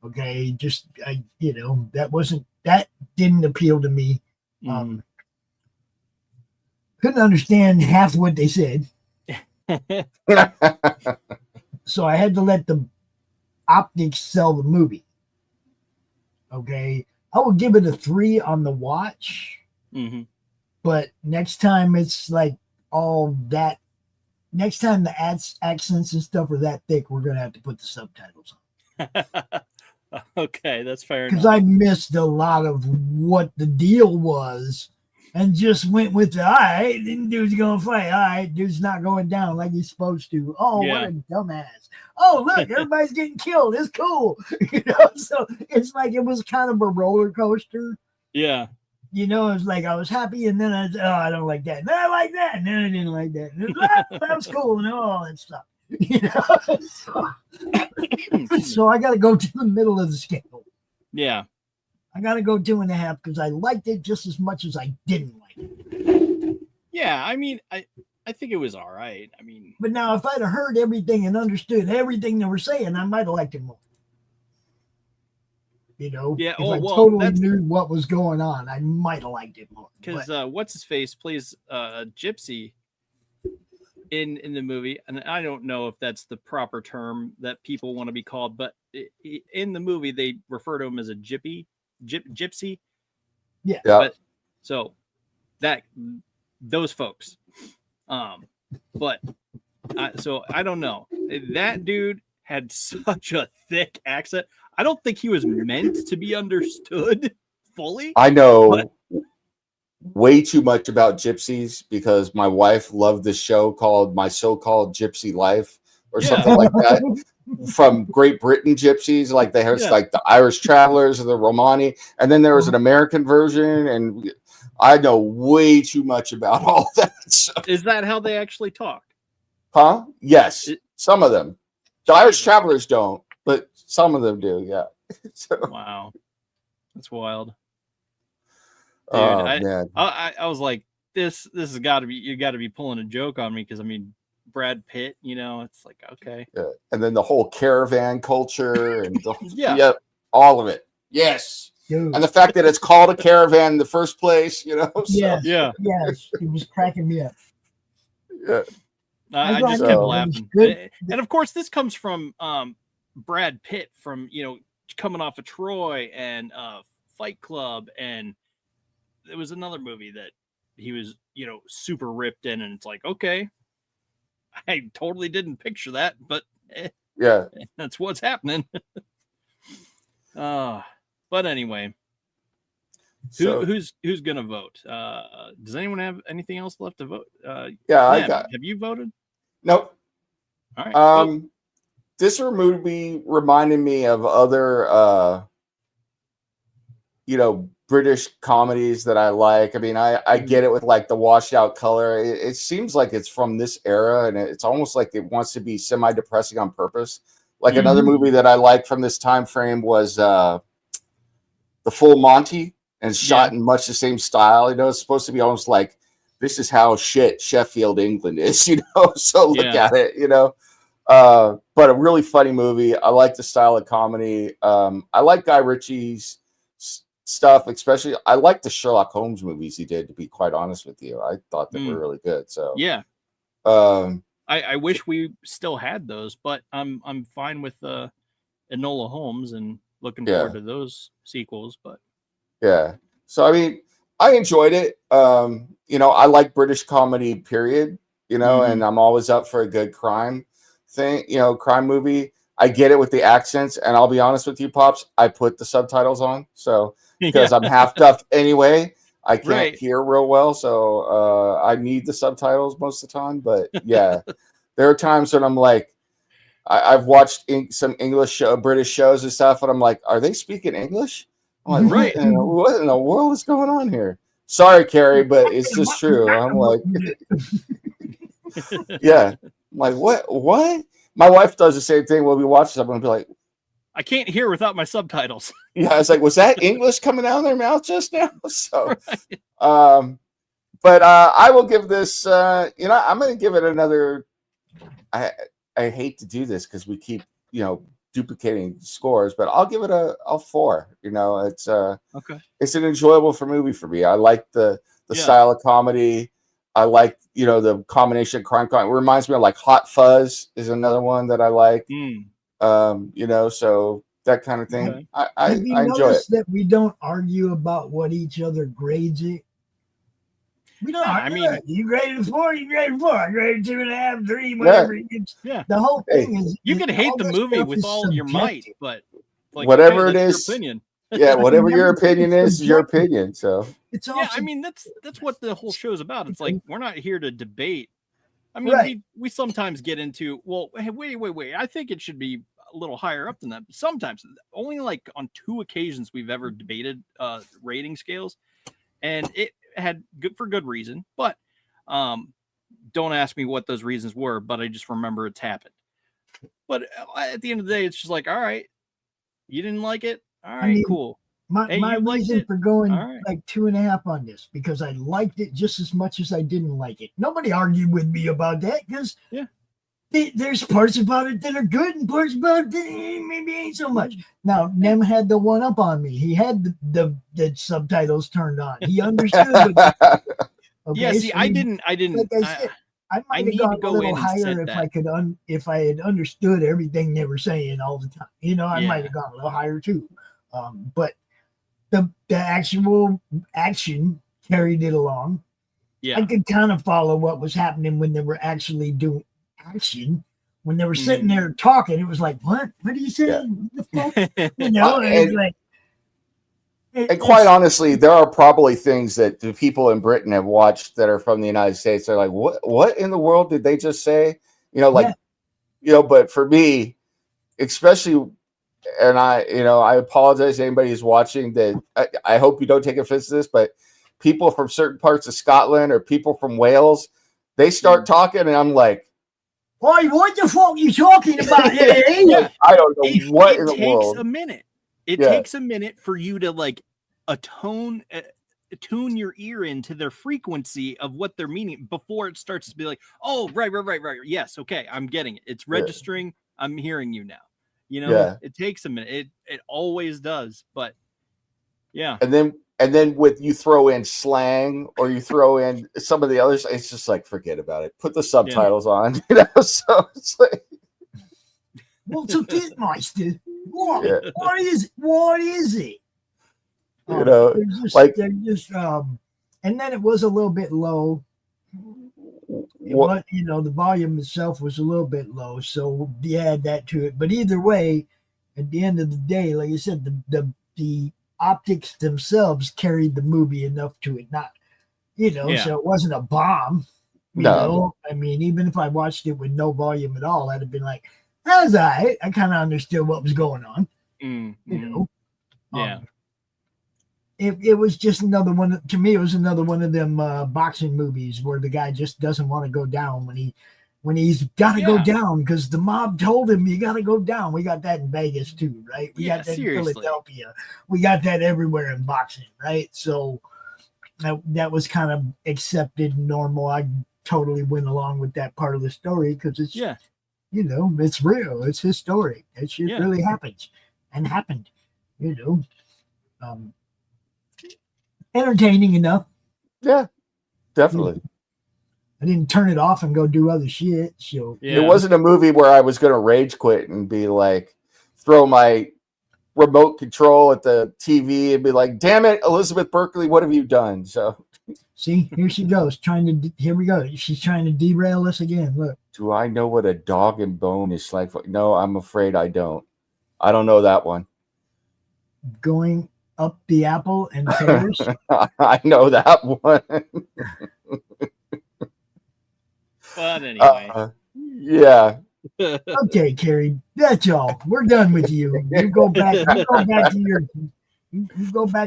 Okay, just, that didn't appeal to me. Couldn't understand half what they said. So I had to let the optics sell the movie. Okay. I would give it a 3 on the watch. But next time it's like all that. Next time the accents and stuff are that thick, we're going to have to put the subtitles on. Okay, that's fair enough. Because I missed a lot of what the deal was and just went with the, all right, then dude's going to fight. All right, dude's not going down like he's supposed to. Oh, Yeah. what a dumbass. Oh, look, everybody's getting killed. It's cool. So it's like it was kind of a roller coaster. Yeah. It's like I was happy, and then I don't like that. And then I like that, and then I didn't like that. And that was cool, and all that stuff. So I got to go to the middle of the scale. Yeah. I got to go 2.5 because I liked it just as much as I didn't like it. Yeah, I mean, I think it was all right. I mean, but now if I'd have heard everything and understood everything they were saying, I might have liked it more. Yeah. If I totally knew what was going on, I might have liked it more. Because what's his face plays Gypsy in the movie, and I don't know if that's the proper term that people want to be called, but in the movie they refer to him as a gypsy. Yeah. But so those folks. But so I don't know. That dude had such a thick accent. I don't think he was meant to be understood fully. I know way too much about gypsies because my wife loved this show called My So-Called Gypsy Life or something like that. From Great Britain gypsies, like they have like the Irish travelers or the Romani, and then there was an American version, and I know way too much about all that. So. Is that how they actually talk? Huh? Yes, some of them. The Irish travelers don't, but some of them do. Yeah. So. Wow, that's wild. Dude, man. I was like, this has got to be, you got to be pulling a joke on me because I mean, Brad Pitt, it's like, okay. Yeah. And then the whole caravan culture and yeah, all of it. Yes. Dude. And the fact that it's called a caravan in the first place, So. Yes. Yeah. Yes. It was cracking me up. Yeah. I just kept laughing. And of course, this comes from Brad Pitt from, coming off of Troy and Fight Club. And there was another movie that he was, super ripped in. And it's like, okay, I totally didn't picture that, but yeah, that's what's happening. But anyway, who's gonna vote? Does anyone have anything else left to vote? Yeah, Matt, have you voted? Nope. All right. This movie reminded me of other, British comedies that I like. I mean, I get it with like the washed out color. It seems like it's from this era, and it's almost like it wants to be semi-depressing on purpose. Like another movie that I like from this time frame was The Full Monty, and it's shot in much the same style. You know, it's supposed to be almost like this is how shit Sheffield, England is, you know. So look at it, you know. But a really funny movie. I like the style of comedy. I like Guy Ritchie's stuff, especially I like the Sherlock Holmes movies he did, to be quite honest with you. I thought they were really good. So I wish we still had those, but I'm fine with Enola Holmes and looking forward to those sequels. But so I mean, I enjoyed it. You know, I like British comedy, period, you know, and I'm always up for a good crime thing, you know, crime movie. I get it with the accents, and I'll be honest with you, Pops, I put the subtitles on, so because I'm half deaf anyway, I can't hear real well, so I need the subtitles most of the time. But yeah, there are times when I'm like, I've watched some English British shows and stuff, and I'm like, are they speaking English? I'm like, what in the world is going on here? Sorry, Carrie, but it's just true. I'm like, I'm like, what? My wife does the same thing when we watch something and be like, I can't hear without my subtitles. Yeah, it's like, was that English coming out of their mouth just now? So, but I will give this. You know, I'm going to give it another. I hate to do this because we keep, you know, duplicating scores, but I'll give it a 4. You know, it's it's an enjoyable movie for me. I like the style of comedy. I like, you know, the combination of crime. It reminds me of like Hot Fuzz is another one that I like. You know, so that kind of thing. I enjoy it. That we don't argue about what each other grades it. We don't. I mean, you graded 4, you graded 4. I graded 2.5, 3, whatever. The whole thing is you can hate the movie with all your might, but like, whatever it is, your opinion. Yeah, whatever your opinion is your opinion. So it's I mean, that's what the whole show's about. It's like, we're not here to debate. I mean, we sometimes get into, well, hey, wait. I think it should be a little higher up than that. Sometimes, only like on 2 occasions we've ever debated rating scales, and it had good reason. But don't ask me what those reasons were. But I just remember it's happened. But at the end of the day, it's just like, all right, you didn't like it. All right, cool. My reason for going like 2.5 on this, because I liked it just as much as I didn't like it. Nobody argued with me about that, because there's parts about it that are good and parts about it that maybe ain't so much. Now, Nem had the one up on me. He had the subtitles turned on. He understood. Yeah, see, so I didn't. Like I said, I might have gone a little higher if I had understood everything they were saying all the time. You know, I might have gone a little higher too. But the actual action carried it along. I could kind of follow what was happening when they were actually doing action. When they were sitting there talking, it was like, what are you saying? What the fuck? You know, and quite honestly, there are probably things that the people in Britain have watched that are from the United States. They're like, what in the world did they just say? You know, like, you know, but for me, especially, and I apologize to anybody who's watching that. I hope you don't take offense to this, but people from certain parts of Scotland or people from Wales, they start talking, and I'm like, "Boy, what the fuck are you talking about?" I don't know what in the world. It takes a minute. It takes a minute for you to like tune your ear into their frequency of what they're meaning before it starts to be like, oh, right. Yes, okay, I'm getting it. It's registering. I'm hearing you now. You know, it takes a minute. It always does. But and then with you throw in slang or you throw in some of the others, it's just like, forget about it. Put the subtitles on. You know, so it's like, what's a kid, Meister? What is it? You know, they're just and then it was a little bit low. But you know, the volume itself was a little bit low, so you add that to it. But either way, at the end of the day, like I said, the optics themselves carried the movie enough to it not, you know, so it wasn't a bomb. You know, I mean, even if I watched it with no volume at all, I'd have been like, that was all right. I kind of understood what was going on. You know, it was just another one. To me, it was another one of them boxing movies where the guy just doesn't want to go down when he's got to go down because the mob told him you got to go down. We got that in Vegas too, right? We got that in Philadelphia. We got that everywhere in boxing, right? So that was kind of accepted, normal. I totally went along with that part of the story because it's it's real. It's historic. That shit really happens and happened. Entertaining enough. Yeah, definitely. I didn't turn it off and go do other shit. So it wasn't a movie where I was going to rage quit and be like, throw my remote control at the TV and be like, damn it, Elizabeth Berkley, what have you done? So see, here she goes. Here we go. She's trying to derail us again. Look. Do I know what a dog and bone is like? No, I'm afraid I don't. I don't know that one. Going up the apple and pears. I know that one. But anyway. Yeah. Okay, Carrie, that's all. We're done with you. You go back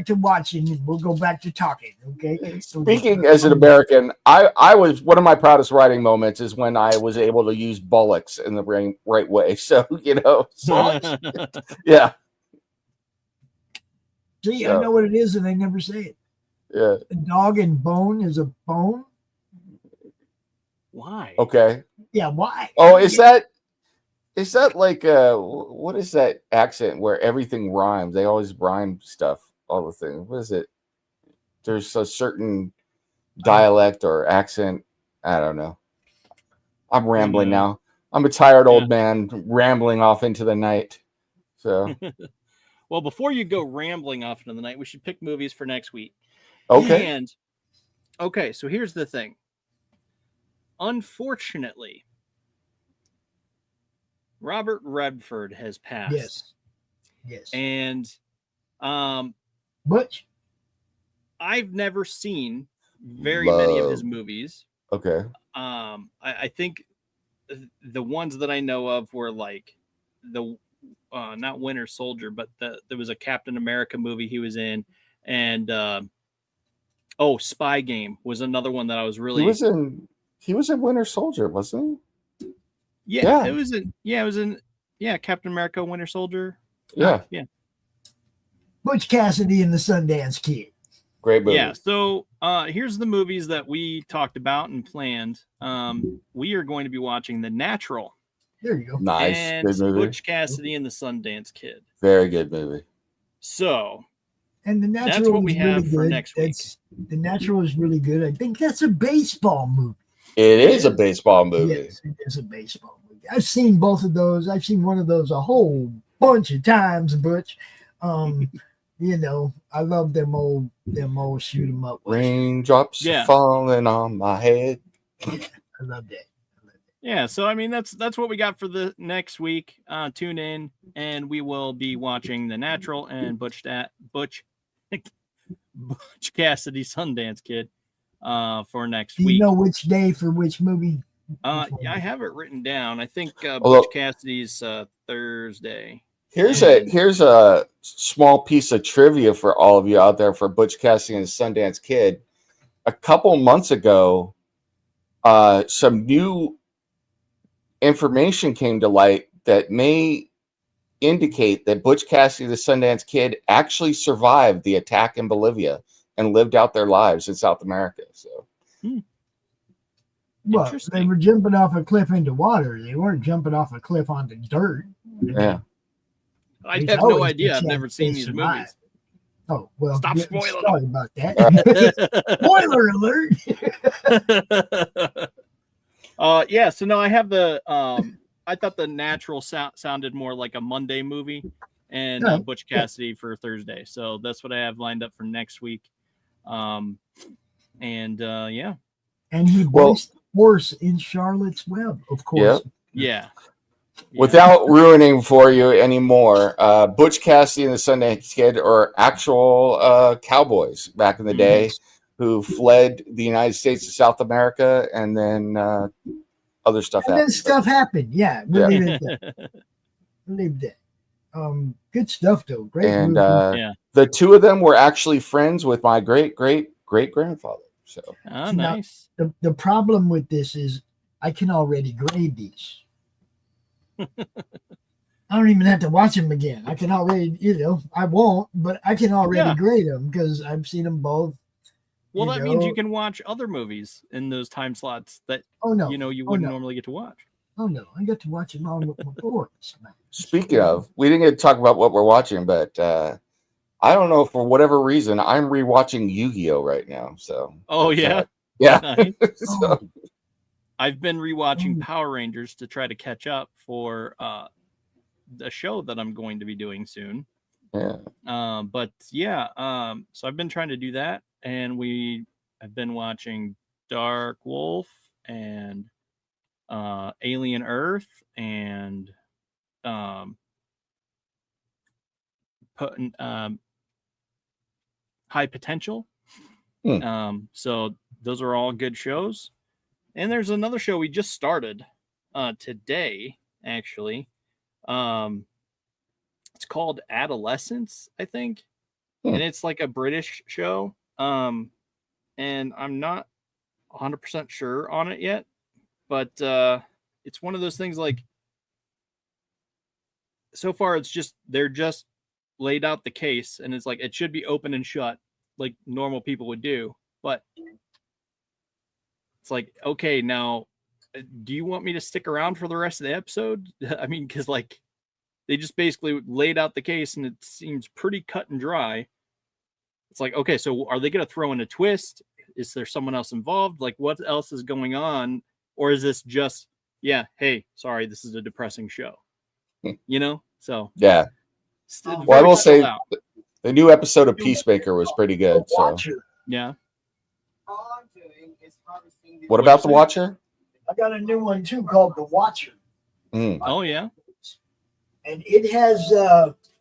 to watching and we'll go back to talking. Okay. Speaking as an American, I was one of my proudest writing moments is when I was able to use bullocks in the right way. So, yeah. See, I know what it is and I never say it. Yeah. A dog and bone is a bone. Why? Okay. Yeah, why? Oh, is that like what is that accent where everything rhymes? They always rhyme stuff, all the things. What is it? There's a certain dialect or accent. I don't know. I'm rambling now. I'm a tired old man rambling off into the night. So well, before you go rambling off into the night, we should pick movies for next week. Okay. And so here's the thing. Unfortunately, Robert Redford has passed. Yes. And Butch? I've never seen very many of his movies. Okay. I think the ones that I know of were like the not Winter Soldier, but there was a Captain America movie he was in, and Spy Game was another one that I was really. He was in Winter Soldier, wasn't he? Yeah. It was in Captain America, Winter Soldier. Yeah. Butch Cassidy and the Sundance Kid. Great movie. Yeah. So here's the movies that we talked about and planned. We are going to be watching The Natural. There you go. Nice. And good movie. Butch Cassidy and the Sundance Kid. Very good movie. So and The Natural that's what we really have for good. next week. The Natural is really good. I think that's a baseball movie. It is a baseball movie. Yes, it is a baseball movie. I've seen both of those. I've seen one of those a whole bunch of times, Butch. I love them old shoot 'em up. Raindrops falling on my head. I love that. Yeah, so I mean that's what we got for the next week. Tune in and we will be watching The Natural and Butch Cassidy Sundance Kid for next week. Do you know which day for which movie? I have it written down. I think Butch Cassidy's Thursday. Here's a small piece of trivia for all of you out there for Butch Cassidy and the Sundance Kid. A couple months ago, some new information came to light that may indicate that Butch Cassidy and the Sundance Kid actually survived the attack in Bolivia and lived out their lives in South America. So, well, they were jumping off a cliff into water. They weren't jumping off a cliff onto dirt. Yeah. I have no idea. I've never seen these movies. Oh, well, stop spoiling. Sorry about that. Spoiler alert. Yeah, so no, I have the I thought The Natural sounded more like a Monday movie, and Butch Cassidy for Thursday. So that's what I have lined up for next week. And he voiced horse in Charlotte's Web, of course. Yeah. Without ruining for you anymore, Butch Cassidy and the Sundance Kid are actual cowboys back in the day who fled the United States to South America, and then other stuff happened. Then stuff happened. Yeah, believe that. Good stuff though. Great And movie. Yeah. the two of them were actually friends with my great grandfather. So Oh, Now, nice. the problem with this is I can already grade these. I don't even have to watch them again. I can already, I won't, but I can already grade them because I've seen them both. Well, that means you can watch other movies in those time slots that you wouldn't normally get to watch. Oh no, I got to watch them all with my boys. speaking of, we didn't get to talk about what we're watching, but I don't know, for whatever reason, I'm rewatching Yu-Gi-Oh right now. So yeah. Nice. So, I've been rewatching Power Rangers to try to catch up for the show that I'm going to be doing soon. Yeah. So I've been trying to do that, and I've been watching Dark Wolf and Alien Earth and High Potential. So those are all good shows. And there's another show we just started today, actually. It's called Adolescence, I think. And it's like a British show. And I'm not 100% sure on it yet, but it's one of those things, like, so far they're just laid out the case, and it's like it should be open and shut like normal people would do, but it's like, okay, now do you want me to stick around for the rest of the episode? I mean, because like they just basically laid out the case and it seems pretty cut and dry. It's like, okay, so are they going to throw in a twist? Is there someone else involved? Like, what else is going on? Or is this just, hey, sorry, this is a depressing show, So yeah. Well, I will say the new episode of Peacemaker was pretty good. So yeah. What about The Watcher? I got a new one too called The Watcher. Oh yeah. And it has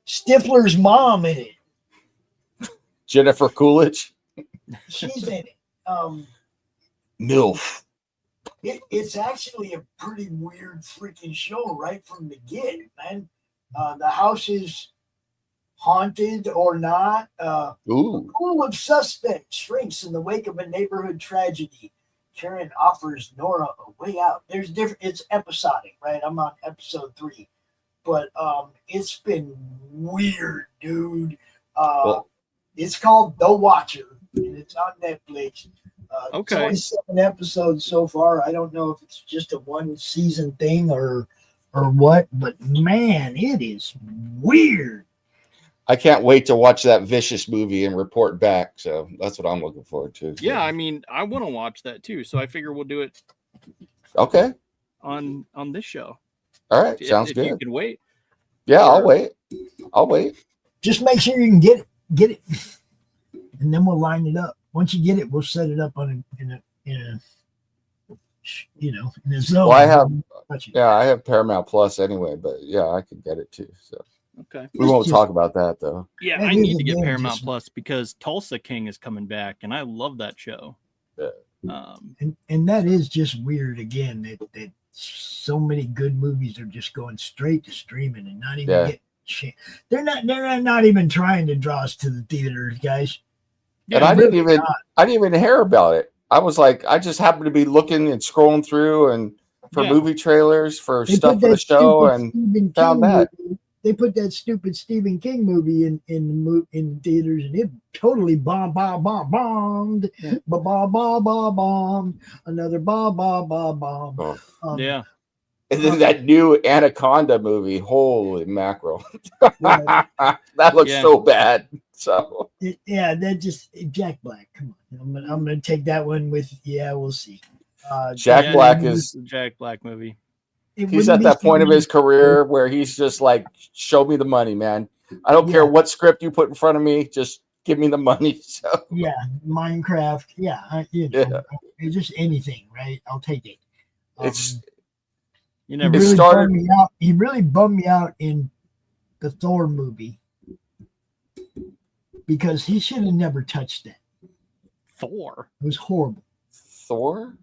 Stifler's mom in it. Jennifer Coolidge. She's in it. MILF. It's actually a pretty weird freaking show right from the get, man. The house is haunted or not. The pool of suspects shrinks in the wake of a neighborhood tragedy. Karen offers Nora a way out. There's different. It's episodic, right? I'm on episode 3, but it's been weird, dude. It's called The Watcher, and it's on Netflix. It's only 7 episodes so far. I don't know if it's just a 1-season thing or what, but man, it is weird. I can't wait to watch that Vicious movie and report back. So that's what I'm looking forward to. So. Yeah, I mean, I want to watch that too. So I figure we'll do it. Okay. On this show. All right, sounds good. You can wait. Yeah, I'll wait. Just make sure you can get it, and then we'll line it up. Once you get it, we'll set it up in a zone. Well, I have Paramount Plus anyway, but yeah, I could get it too. So okay, we won't talk about that though. Yeah, I need to get Paramount Plus because Tulsa King is coming back, and I love that show. Yeah. And that is just weird again that so many good movies are just going straight to streaming and not even getting. They're not even trying to draw us to the theaters, guys. Yeah, and I didn't even hear about it. I was like, I just happened to be looking and scrolling through and for movie trailers for stuff for the show and found that. They put that stupid Stephen King movie in theaters, and it totally bombed. Another bomb. Yeah. And then that new Anaconda movie, holy mackerel. That looks so bad. So that just Jack Black. Come on. I'm gonna take that one with we'll see. Jack Black is the Jack Black movie. He's at that point of his career where he's just like, show me the money, man. I don't care what script you put in front of me, just give me the money. So Minecraft, just anything, right? I'll take it. He really bummed me out in the Thor movie because he should have never touched that. Thor? It was horrible. Thor?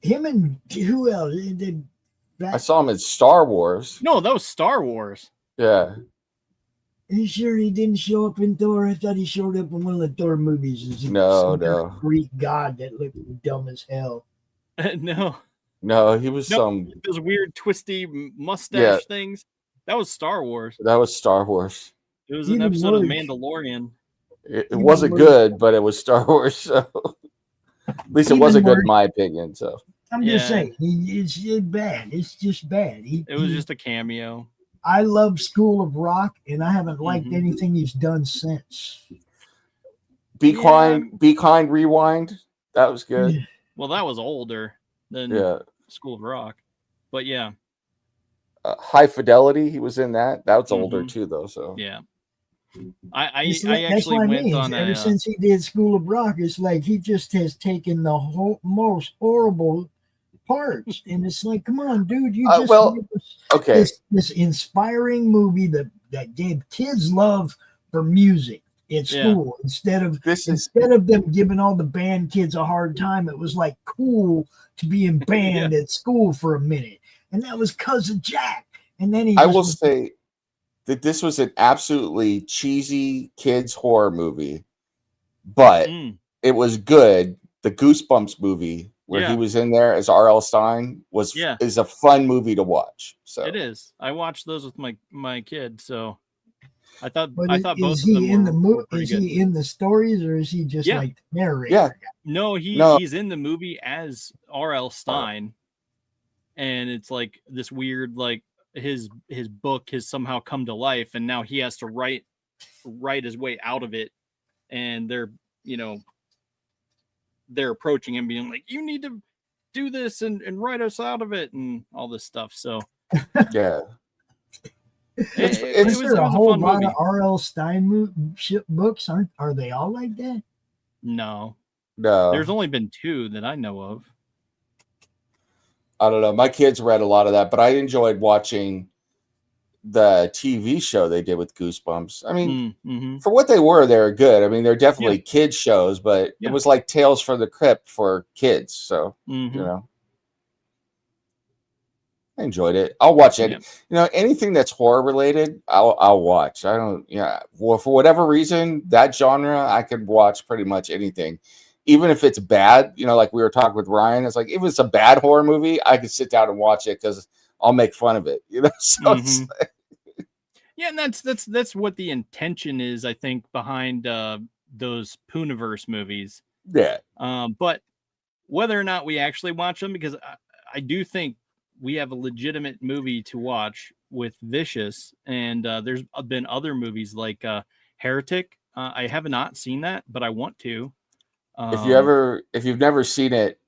Him and who else? I saw him in Star Wars. No, that was Star Wars. Yeah. Are you sure he didn't show up in Thor? I thought he showed up in one of the Thor movies as some kind of Greek god that looked dumb as hell. No. No, he was those weird twisty mustache things. That was Star Wars. That was Star Wars. It was an episode of The Mandalorian. It wasn't good, but it was Star Wars. So at least it wasn't good in my opinion. So I'm just saying, it's bad. It's just bad. It was just a cameo. I love School of Rock, and I haven't liked anything he's done since. Be Kind, Rewind. That was good. Well, that was older than School of Rock, but yeah. High Fidelity, he was in that. That was older too, though. So yeah, I actually went on ever since he did School of Rock. It's like he just has taken the most horrible parts, and it's like, come on, dude, you just this inspiring movie that gave kids love for music at school instead of them giving all the band kids a hard time. It was like cool to be in band at school for a minute, and that was because of Jack. And then I will say that this was an absolutely cheesy kids horror movie, but it was good. The Goosebumps movie where he was in there as R.L. Stine is a fun movie to watch. So it is. I watched those with my kid, so I thought both of them were is he in the stories, or is he just like the narrator? Yeah. No, he's in the movie as R.L. Stine, and it's like this weird, like his book has somehow come to life, and now he has to write his way out of it, and they're approaching him being like, you need to do this and write us out of it and all this stuff. So yeah. It was a whole lot of R.L. Stine books. Are they all like that? No. There's only been 2 that I know of. I don't know. My kids read a lot of that, but I enjoyed watching the TV show they did with Goosebumps. I mean, for what they were good. I mean, they're definitely kids shows, but it was like Tales from the Crypt for kids. So, I enjoyed it. I'll watch it. Anything that's horror related, I'll watch. I don't. Yeah. Well, for whatever reason, that genre, I could watch pretty much anything, even if it's bad. Like we were talking with Ryan, it's like if it's a bad horror movie, I could sit down and watch it because I'll make fun of it. So it's like, yeah, and that's what the intention is, I think, behind those Pooniverse movies. Yeah. But whether or not we actually watch them, because I do think we have a legitimate movie to watch with Vicious, and there's been other movies like Heretic. I have not seen that, but I want to. If you've never seen it,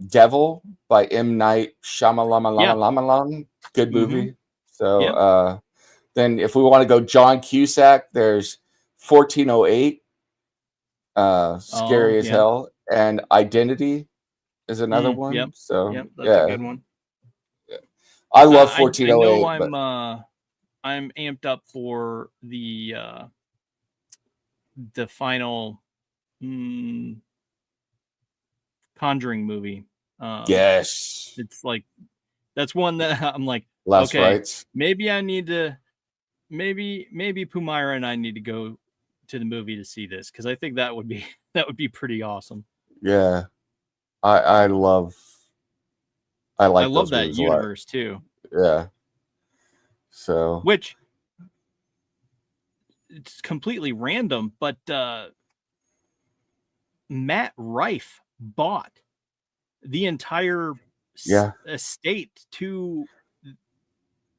Devil by M. Night Shyamalan, good movie. So then if we want to go John Cusack, there's 1408, scary as hell, and Identity is another one. Yep. So that's a good one. Yeah. I love 1408. I know I'm amped up for the final Conjuring movie. Yes, it's like that's one that I'm like, Last Rites. Maybe I need to, maybe Pumira and I need to go to the movie to see this, because I think that would be pretty awesome. Yeah, I love that universe too. Yeah. So which it's completely random, but Matt Rife bought the entire estate to,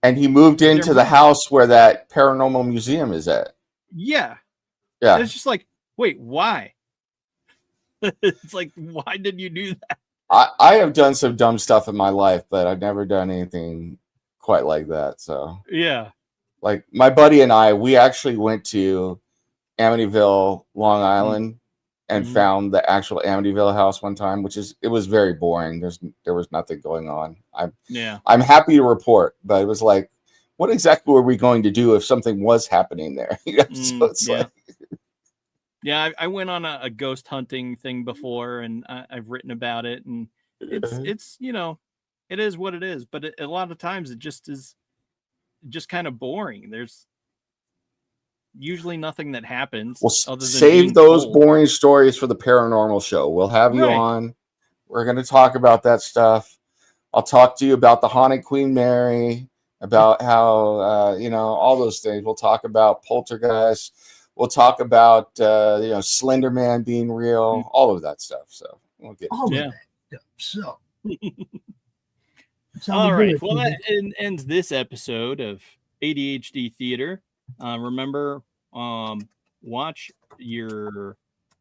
and he moved into the house where that paranormal museum is at. Yeah. It's just like, wait, why? It's like, why did you do that? I have done some dumb stuff in my life, but I've never done anything quite like that. So yeah, like my buddy and I, we actually went to Amityville, Long Island, and found the actual Amityville house one time, it was very boring. There was nothing going on. I'm happy to report, but it was like, what exactly were we going to do if something was happening there? So it's like, yeah, I went on a ghost hunting thing before, and I've written about it, and it's it is what it is. But a lot of times it just is. just kind of boring. There's usually nothing that happens. We'll other than save being those told. boring stories for the paranormal show. We'll have you Right. on. We're going to talk about that stuff. I'll talk to you about the haunted Queen Mary, about how, all those things. We'll talk about poltergeist. We'll talk about, Slender Man being real, all of that stuff. So we'll get All Yeah. of that stuff. So All right. Well, that ends this episode of ADHD Theater. Remember, watch The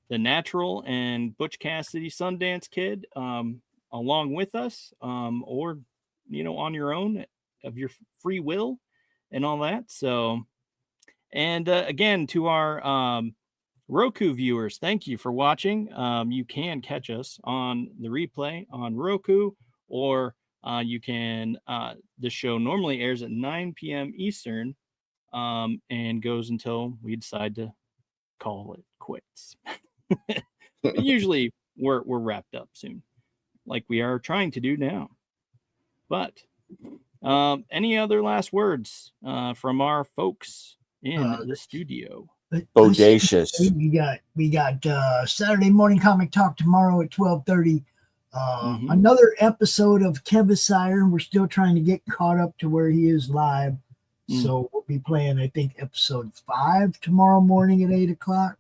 Natural and Butch Cassidy Sundance Kid along with us, or on your own of your free will and all that. So, and again, to our Roku viewers, thank you for watching. You can catch us on the replay on Roku, or you can, the show normally airs at 9 p.m. Eastern, and goes until we decide to call it quits. And usually we're wrapped up soon, like we are trying to do now. But any other last words from our folks in the studio? Bodacious. We got Saturday morning comic talk tomorrow at 12:30. Another episode of Kevin Siren. We're still trying to get caught up to where he is live. So we'll be playing, I think, episode 5 tomorrow morning at 8 o'clock.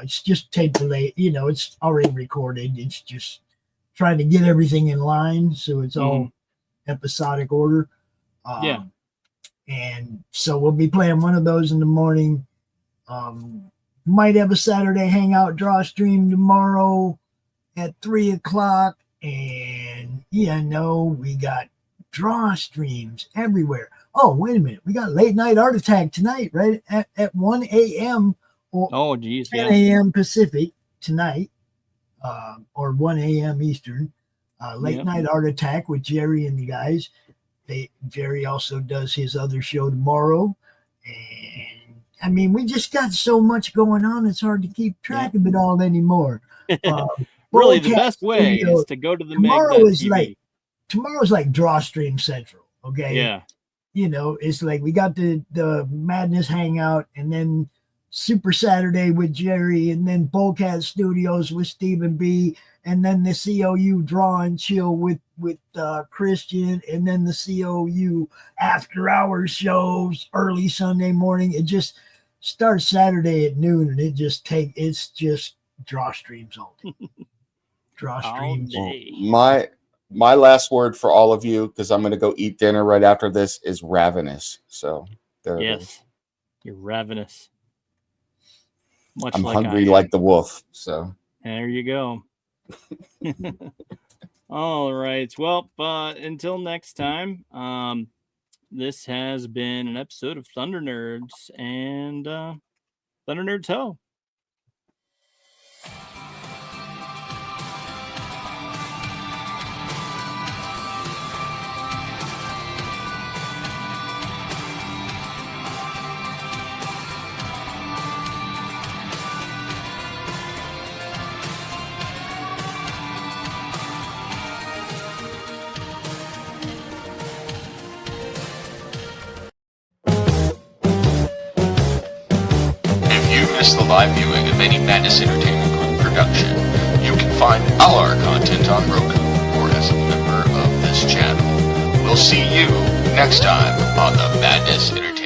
It's just taped late. It's already recorded. It's just trying to get everything in line. So it's all episodic order. And so we'll be playing one of those in the morning. Might have a Saturday hangout draw stream tomorrow at 3 o'clock. And we got draw streams everywhere. Oh, wait a minute. We got late night art attack tonight, right? At 1 a.m. or 10 a.m. Pacific tonight, or 1 a.m. Eastern. Late night art attack with Jerry and the guys. Jerry also does his other show tomorrow. And I mean, we just got so much going on. It's hard to keep track of it all anymore. Really, the best way is to go to the tomorrow's like Draw Stream Central. Okay. Yeah. It's like we got the Madness Hangout, and then Super Saturday with Jerry, and then Bullcat Studios with Stephen B, and then the COU Draw and Chill with Christian, and then the COU After Hours shows early Sunday morning. It just starts Saturday at noon, and it's just draw streams all day. Draw streams. My last word for all of you, because I'm going to go eat dinner right after this, is ravenous. So there it is. You're ravenous. I'm hungry like the wolf. So there you go. All right. Well, until next time, this has been an episode of Thunder Nerds and Thunder Nerds Ho. The live viewing of any Madness Entertainment Group production, you can find all our content on Roku or as a member of this channel. We'll see you next time on the Madness Entertainment